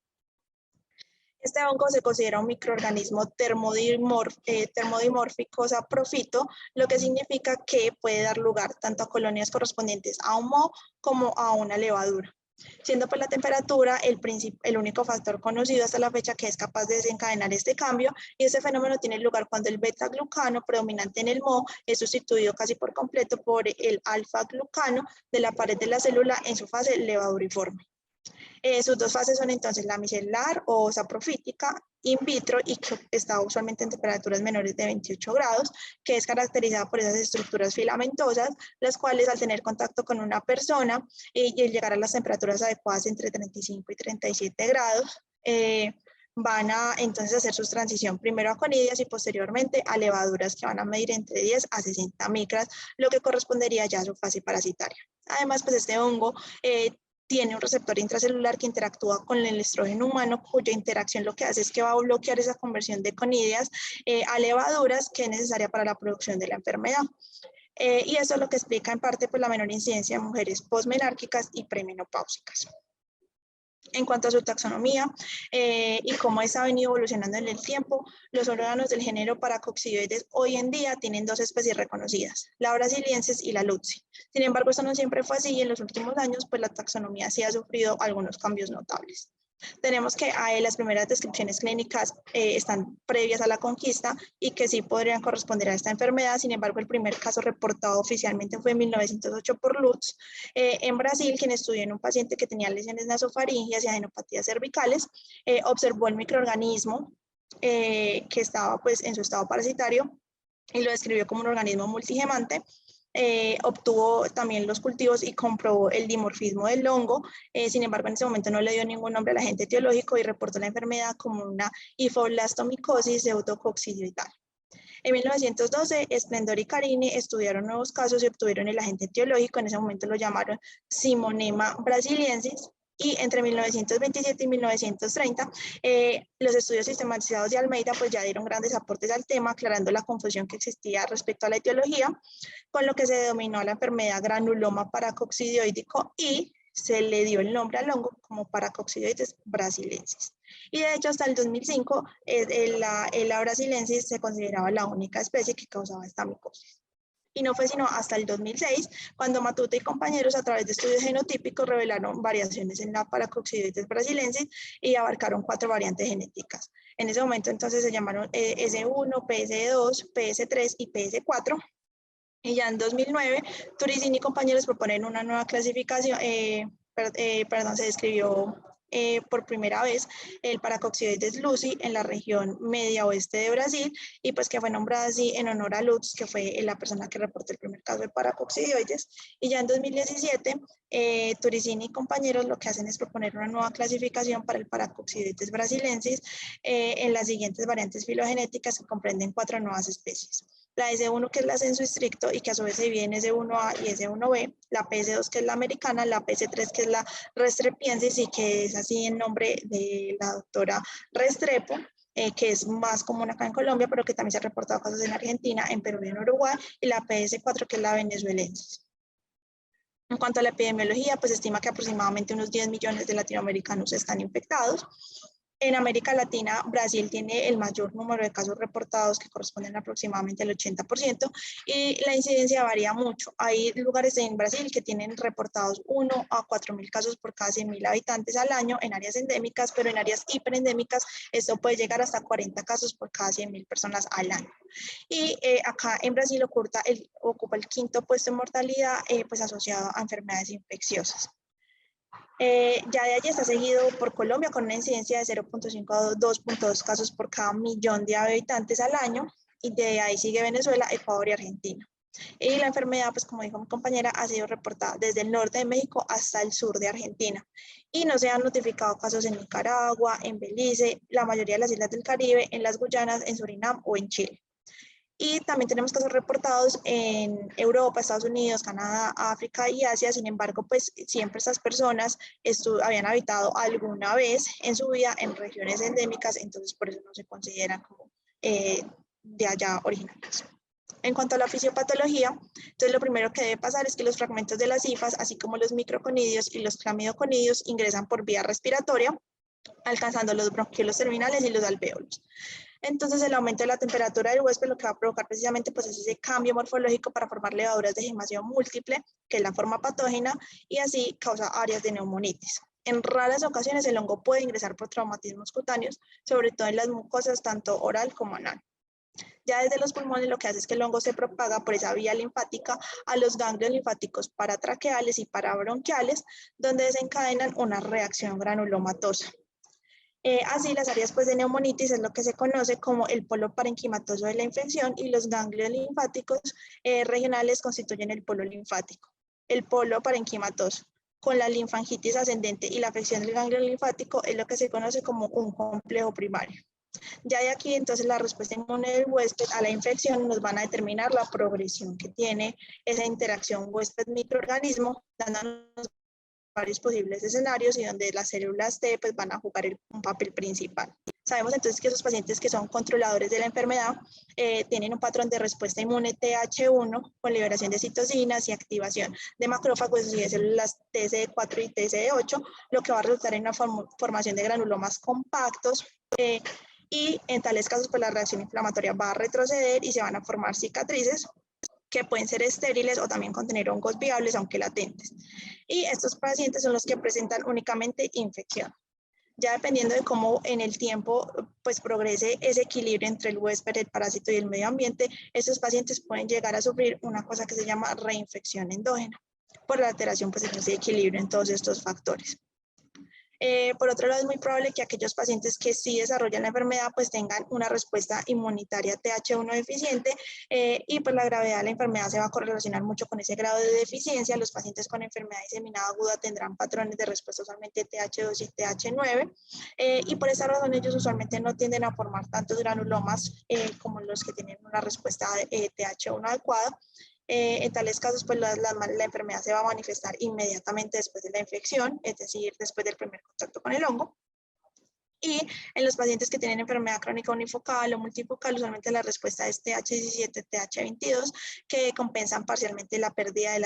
Este hongo se considera un microorganismo termodimórfico saprofito, lo que significa que puede dar lugar tanto a colonias correspondientes a un moho como a una levadura, siendo pues la temperatura el único factor conocido hasta la fecha que es capaz de desencadenar este cambio, y este fenómeno tiene lugar cuando el beta-glucano predominante en el moho es sustituido casi por completo por el alfa-glucano de la pared de la célula en su fase levaduriforme. Sus dos fases son entonces la micelar o saprofítica in vitro, y que está usualmente en temperaturas menores de 28 grados, que es caracterizada por esas estructuras filamentosas, las cuales al tener contacto con una persona y al llegar a las temperaturas adecuadas entre 35 y 37 grados, van a entonces hacer su transición primero a conidias y posteriormente a levaduras que van a medir entre 10 a 60 micras, lo que correspondería ya a su fase parasitaria. Además, pues este hongo tiene un receptor intracelular que interactúa con el estrógeno humano, cuya interacción lo que hace es que va a bloquear esa conversión de conidias a levaduras que es necesaria para la producción de la enfermedad. Y eso es lo que explica en parte pues, la menor incidencia de mujeres posmenárquicas y premenopáusicas. En cuanto a su taxonomía y cómo esta ha venido evolucionando en el tiempo, los órganos del género Paracoccidioides hoy en día tienen dos especies reconocidas, la brasiliensis y la lutzi. Sin embargo, esto no siempre fue así y en los últimos años pues la taxonomía sí ha sufrido algunos cambios notables. Tenemos que las primeras descripciones clínicas están previas a la conquista y que sí podrían corresponder a esta enfermedad. Sin embargo, el primer caso reportado oficialmente fue en 1908 por Lutz en Brasil, quien estudió en un paciente que tenía lesiones nasofaringias y adenopatías cervicales, observó el microorganismo que estaba pues en su estado parasitario y lo describió como un organismo multigemante. Obtuvo también los cultivos y comprobó el dimorfismo del hongo. Sin embargo, en ese momento no le dio ningún nombre al agente etiológico y reportó la enfermedad como una hifoblastomicosis pseudococcidioidal. En 1912, Splendor y Carini estudiaron nuevos casos y obtuvieron el agente etiológico. En ese momento lo llamaron Simonema brasiliensis. Y entre 1927 y 1930, los estudios sistematizados de Almeida pues ya dieron grandes aportes al tema, aclarando la confusión que existía respecto a la etiología, con lo que se denominó la enfermedad granuloma paracoccidioidico y se le dio el nombre al hongo como Paracoccidioides brasiliensis. Y de hecho hasta el 2005 la brasiliensis se consideraba la única especie que causaba esta micosis. Y no fue sino hasta el 2006 cuando Matute y compañeros a través de estudios genotípicos revelaron variaciones en la Paracoccidioides brasiliensis y abarcaron 4 variantes genéticas. En ese momento entonces se llamaron S1, PS2, PS3 y PS4. Y ya en 2009, Turicini y compañeros proponen una nueva clasificación, se describió por primera vez el Paracoccidioides luci en la región media oeste de Brasil y pues que fue nombrada así en honor a Lutz, que fue la persona que reportó el primer caso de Paracoccidioides. Y ya en 2017, Turicini y compañeros lo que hacen es proponer una nueva clasificación para el Paracoccidioides brasiliensis en las siguientes variantes filogenéticas que comprenden 4 nuevas especies. La S1 que es la censo estricto y que a su vez se divide en S1A y S1B, la PS2 que es la americana, la PS3 que es la Restrepiensis y que es así en nombre de la doctora Restrepo, que es más común acá en Colombia, pero que también se han reportado casos en Argentina, en Perú y en Uruguay, y la PS4 que es la venezuelensis. En cuanto a la epidemiología, pues se estima que aproximadamente unos 10 millones de latinoamericanos están infectados. En América Latina, Brasil tiene el mayor número de casos reportados, que corresponden aproximadamente al 80%, y la incidencia varía mucho. Hay lugares en Brasil que tienen reportados 1 a 4.000 casos por cada 100.000 habitantes al año en áreas endémicas, pero en áreas hiperendémicas esto puede llegar hasta 40 casos por cada 100.000 personas al año. Y acá en Brasil ocupa el 5º puesto en mortalidad, pues asociado a enfermedades infecciosas. Ya de allí está seguido por Colombia con una incidencia de 0.5 a 2.2 casos por cada 1.000.000 de habitantes al año, y de ahí sigue Venezuela, Ecuador y Argentina. Y la enfermedad, pues como dijo mi compañera, ha sido reportada desde el norte de México hasta el sur de Argentina. Y no se han notificado casos en Nicaragua, en Belice, la mayoría de las islas del Caribe, en las Guyanas, en Surinam o en Chile. Y también tenemos casos reportados en Europa, Estados Unidos, Canadá, África y Asia. Sin embargo, pues siempre estas personas habían habitado alguna vez en su vida en regiones endémicas, entonces por eso no se consideran como de allá originarios. En cuanto a la fisiopatología, entonces lo primero que debe pasar es que los fragmentos de las hifas, así como los microconidios y los clamidoconidios, ingresan por vía respiratoria, alcanzando los bronquiolos terminales y los alvéolos. Entonces el aumento de la temperatura del huésped lo que va a provocar precisamente pues es ese cambio morfológico para formar levaduras de gemación múltiple, que es la forma patógena, y así causa áreas de neumonitis. En raras ocasiones el hongo puede ingresar por traumatismos cutáneos, sobre todo en las mucosas tanto oral como anal. Ya desde los pulmones lo que hace es que el hongo se propaga por esa vía linfática a los ganglios linfáticos paratraqueales y parabronquiales, donde desencadenan una reacción granulomatosa. Así, las áreas pues, de neumonitis es lo que se conoce como el polo parenquimatoso de la infección, y los ganglios linfáticos regionales constituyen el polo linfático. El polo parenquimatoso con la linfangitis ascendente y la afección del ganglio linfático es lo que se conoce como un complejo primario. Ya de aquí entonces la respuesta inmune del huésped a la infección nos van a determinar la progresión que tiene esa interacción huésped-microorganismo, dándonos varios posibles escenarios y donde las células T pues, van a jugar un papel principal. Sabemos entonces que esos pacientes que son controladores de la enfermedad tienen un patrón de respuesta inmune TH1 con liberación de citocinas y activación de macrófagos y de células TCD4 y TCD8, lo que va a resultar en una formación de granulomas compactos y en tales casos pues la reacción inflamatoria va a retroceder y se van a formar cicatrices que pueden ser estériles o también contener hongos viables, aunque latentes. Y estos pacientes son los que presentan únicamente infección. Ya dependiendo de cómo en el tiempo pues, progrese ese equilibrio entre el huésped, el parásito y el medio ambiente, estos pacientes pueden llegar a sufrir una cosa que se llama reinfección endógena por la alteración pues, en ese equilibrio en todos estos factores. Por otro lado, es muy probable que aquellos pacientes que sí desarrollan la enfermedad pues tengan una respuesta inmunitaria TH1 deficiente y pues la gravedad de la enfermedad se va a correlacionar mucho con ese grado de deficiencia. Los pacientes con enfermedad diseminada aguda tendrán patrones de respuesta usualmente TH2 y TH9 y por esa razón ellos usualmente no tienden a formar tantos granulomas como los que tienen una respuesta TH1 adecuada. En tales casos, pues la enfermedad se va a manifestar inmediatamente después de la infección, es decir, después del primer contacto con el hongo. Y en los pacientes que tienen enfermedad crónica unifocal o multifocal, usualmente la respuesta es TH17, TH22, que compensan parcialmente la pérdida de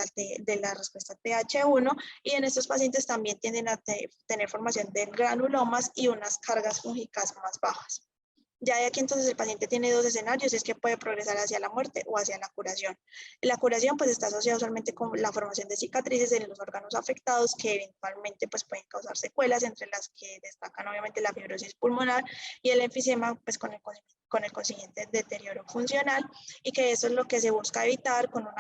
la respuesta TH1. Y en estos pacientes también tienden a tener formación de granulomas y unas cargas fúngicas más bajas. Ya de aquí entonces el paciente tiene dos escenarios, es que puede progresar hacia la muerte o hacia la curación. La curación pues está asociada usualmente con la formación de cicatrices en los órganos afectados que eventualmente pues pueden causar secuelas, entre las que destacan obviamente la fibrosis pulmonar y el enfisema pues con el consiguiente deterioro funcional, y que eso es lo que se busca evitar con un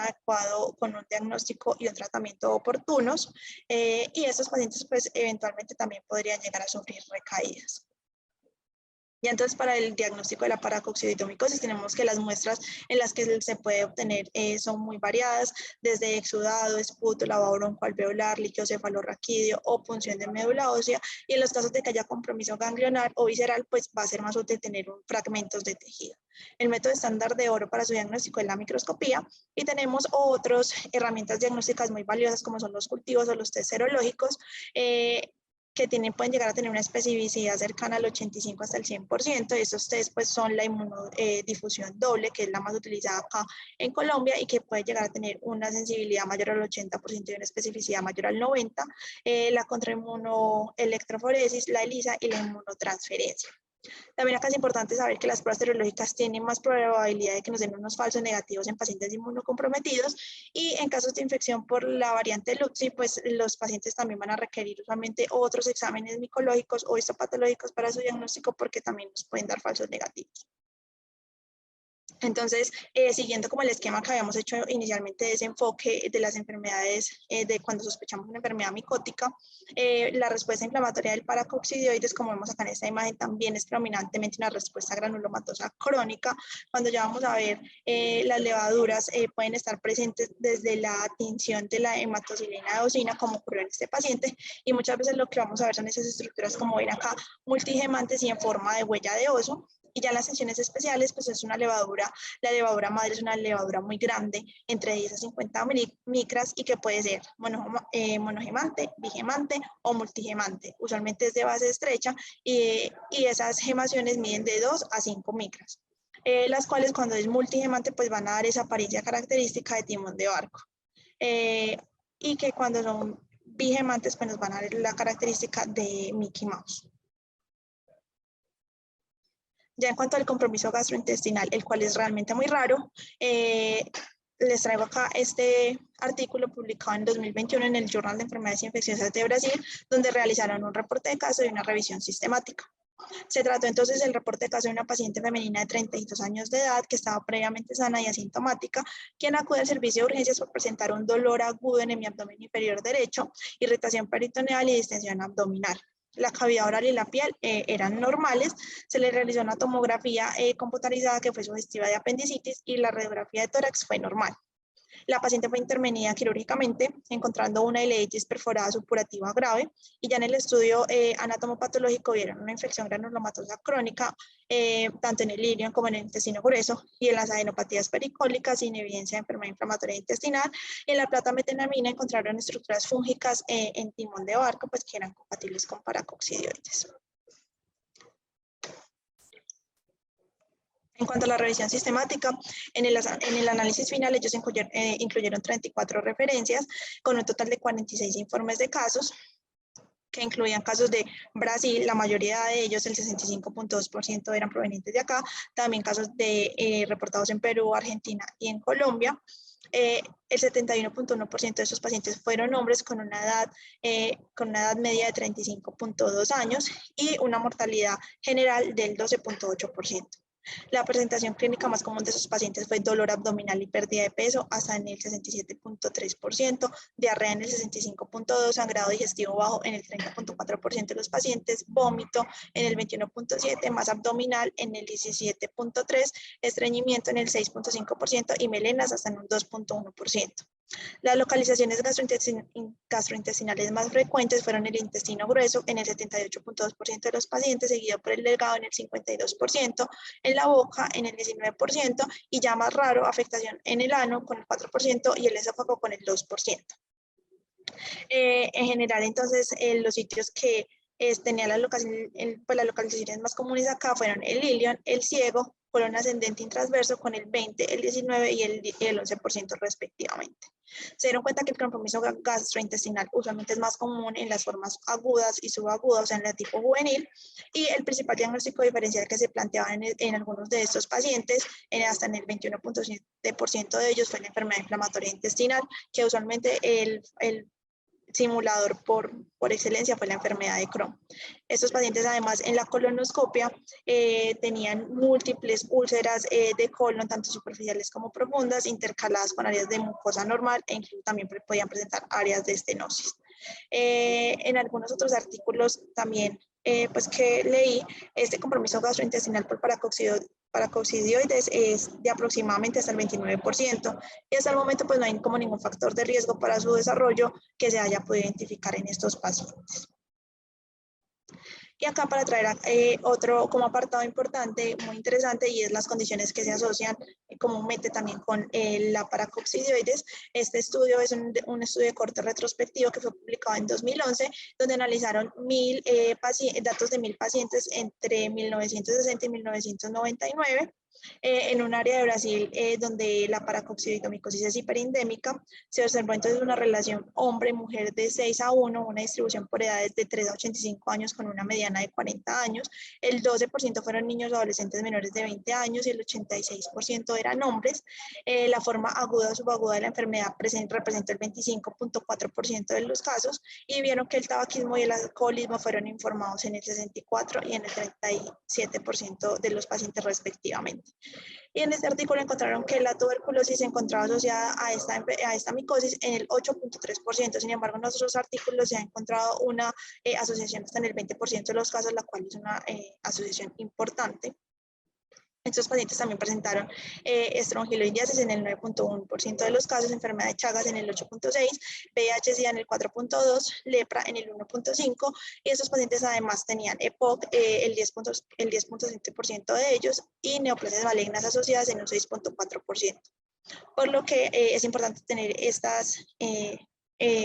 diagnóstico y un tratamiento oportunos, y estos pacientes pues eventualmente también podrían llegar a sufrir recaídas. Y entonces para el diagnóstico de la paracoccidiomicosis tenemos que las muestras en las que se puede obtener son muy variadas, desde exudado, esputo, lavado broncoalveolar, líquido cefalorraquídeo o punción de médula ósea, y en los casos de que haya compromiso ganglionar o visceral, pues va a ser más útil tener fragmentos de tejido. El método estándar de oro para su diagnóstico es la microscopía, y tenemos otras herramientas diagnósticas muy valiosas como son los cultivos o los test serológicos, que pueden llegar a tener una especificidad cercana al 85 hasta el 100%. Estos test pues, son la inmunodifusión doble, que es la más utilizada acá en Colombia y que puede llegar a tener una sensibilidad mayor al 80% y una especificidad mayor al 90%, la contrainmunoelectroforesis, la ELISA y la inmunotransferencia. También acá es importante saber que las pruebas serológicas tienen más probabilidad de que nos den unos falsos negativos en pacientes inmunocomprometidos, y en casos de infección por la variante LUTZI, pues los pacientes también van a requerir usualmente otros exámenes micológicos o histopatológicos para su diagnóstico, porque también nos pueden dar falsos negativos. Entonces, siguiendo como el esquema que habíamos hecho inicialmente de ese enfoque de las enfermedades, de cuando sospechamos una enfermedad micótica, la respuesta inflamatoria del paracoccidioides, como vemos acá en esta imagen, también es predominantemente una respuesta granulomatosa crónica. Cuando ya vamos a ver las levaduras pueden estar presentes desde la tinción de la hematocilina eosina, como ocurrió en este paciente, y muchas veces lo que vamos a ver son esas estructuras, como ven acá, multigemantes y en forma de huella de oso. Y ya las secciones especiales, pues es una levadura, la levadura madre es una levadura muy grande, entre 10 a 50 micras, y que puede ser monogemante, bigemante o multigemante. Usualmente es de base estrecha, y esas gemaciones miden de 2 a 5 micras, las cuales cuando es multigemante pues van a dar esa apariencia característica de timón de barco. Y que cuando son bigemantes pues nos van a dar la característica de Mickey Mouse. Ya en cuanto al compromiso gastrointestinal, el cual es realmente muy raro, les traigo acá este artículo publicado en 2021 en el Journal de Enfermedades Infecciosas de Brasil, donde realizaron un reporte de caso y una revisión sistemática. Se trató entonces del reporte de caso de una paciente femenina de 32 años de edad que estaba previamente sana y asintomática, quien acude al servicio de urgencias por presentar un dolor agudo en el abdomen inferior derecho, irritación peritoneal y distensión abdominal. La cavidad oral y la piel eran normales. Se le realizó una tomografía computarizada que fue sugestiva de apendicitis, y la radiografía de tórax fue normal. La paciente fue intervenida quirúrgicamente, encontrando una ileitis perforada supurativa grave, y ya en el estudio anatomopatológico vieron una infección granulomatosa crónica, tanto en el ilion como en el intestino grueso, y en las adenopatías pericólicas sin evidencia de enfermedad inflamatoria intestinal. Y en la plata metenamina encontraron estructuras fúngicas en timón de barco, pues que eran compatibles con paracoccidioides. En cuanto a la revisión sistemática, en el análisis final ellos incluyeron 34 referencias con un total de 46 informes de casos, que incluían casos de Brasil, la mayoría de ellos, el 65.2% eran provenientes de acá, también casos reportados en Perú, Argentina y en Colombia. El 71.1% de esos pacientes fueron hombres con una edad media de 35.2 años y una mortalidad general del 12.8%. La presentación clínica más común de esos pacientes fue dolor abdominal y pérdida de peso, hasta en el 67.3%, diarrea en el 65.2%, sangrado digestivo bajo en el 30.4% de los pacientes, vómito en el 21.7%, masa abdominal en el 17.3%, estreñimiento en el 6.5% y melenas hasta en un 2.1%. Las localizaciones gastrointestinales más frecuentes fueron el intestino grueso en el 78.2% de los pacientes, seguido por el delgado en el 52%, en la boca en el 19% y ya más raro, afectación en el ano con el 4% y el esófago con el 2%. En general, entonces, los sitios que tenían las localizaciones más comunes acá fueron el ilion, el ciego, colon ascendente y transverso con el 20%, el 19% y el 11% respectivamente. Se dieron cuenta que el compromiso gastrointestinal usualmente es más común en las formas agudas y subagudas, o sea, en la tipo juvenil, y el principal diagnóstico diferencial que se planteaba en algunos de estos pacientes, hasta en el 21.7% de ellos, fue la enfermedad inflamatoria intestinal, que usualmente el simulador por excelencia fue la enfermedad de Crohn. Estos pacientes además en la colonoscopia tenían múltiples úlceras de colon, tanto superficiales como profundas, intercaladas con áreas de mucosa normal e incluso también podían presentar áreas de estenosis. En algunos otros artículos también pues que leí, este compromiso gastrointestinal por paracoccidioides es de aproximadamente hasta el 29%, y hasta el momento pues no hay como ningún factor de riesgo para su desarrollo que se haya podido identificar en estos pacientes. Y acá para traer otro como apartado importante, muy interesante, y es las condiciones que se asocian comúnmente también con la paracoccidioides. Este estudio es un estudio de corte retrospectivo que fue publicado en 2011, donde analizaron datos de 1.000 pacientes entre 1960 y 1999. En un área de Brasil donde la paracoccidiomicosis es hiperendémica. Se observó entonces una relación hombre-mujer de 6:1, una distribución por edades de 3 a 85 años con una mediana de 40 años. El 12% fueron niños o adolescentes menores de 20 años y el 86% eran hombres. La forma aguda o subaguda de la enfermedad representó el 25.4% de los casos, y vieron que el tabaquismo y el alcoholismo fueron informados en el 64% y en el 37% de los pacientes respectivamente. Y en este artículo encontraron que la tuberculosis se encontraba asociada a esta micosis en el 8.3%. Sin embargo, en otros artículos se ha encontrado una asociación hasta en el 20% de los casos, la cual es una asociación importante. Estos pacientes también presentaron estrongiloidiasis en el 9.1% de los casos, enfermedad de Chagas en el 8.6%, VIH-Sida en el 4.2%, lepra en el 1.5%, y estos pacientes además tenían EPOC, el 10.7% de ellos, y neoplasias malignas asociadas en un 6.4%. Por lo que es importante tener estas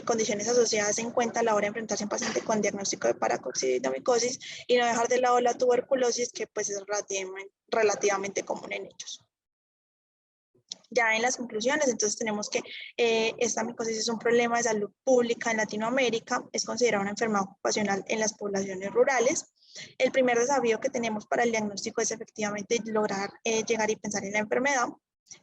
condiciones asociadas en cuenta a la hora de enfrentarse a un paciente con diagnóstico de paracoccidiomicosis y no dejar de lado la tuberculosis, que pues es relativamente común en ellos. Ya en las conclusiones, entonces tenemos que esta micosis es un problema de salud pública en Latinoamérica, es considerada una enfermedad ocupacional en las poblaciones rurales. El primer desafío que tenemos para el diagnóstico es efectivamente lograr llegar y pensar en la enfermedad.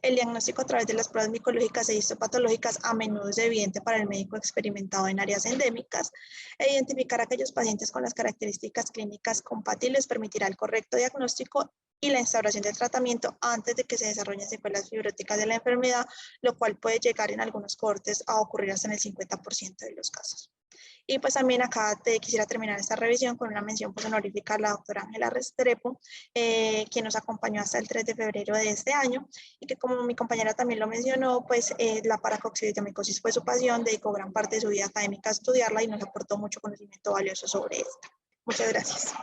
El diagnóstico a través de las pruebas micológicas e histopatológicas a menudo es evidente para el médico experimentado en áreas endémicas, e identificar a aquellos pacientes con las características clínicas compatibles permitirá el correcto diagnóstico y la instauración del tratamiento antes de que se desarrollen secuelas fibróticas de la enfermedad, lo cual puede llegar en algunos cohortes a ocurrir hasta en el 50% de los casos. Y pues también acá quisiera terminar esta revisión con una mención pues, honorífica a la doctora Ángela Restrepo, quien nos acompañó hasta el 3 de febrero de este año, y que como mi compañera también lo mencionó, pues la paracoxidiamicosis fue su pasión, dedicó gran parte de su vida académica a estudiarla y nos aportó mucho conocimiento valioso sobre esta. Muchas gracias.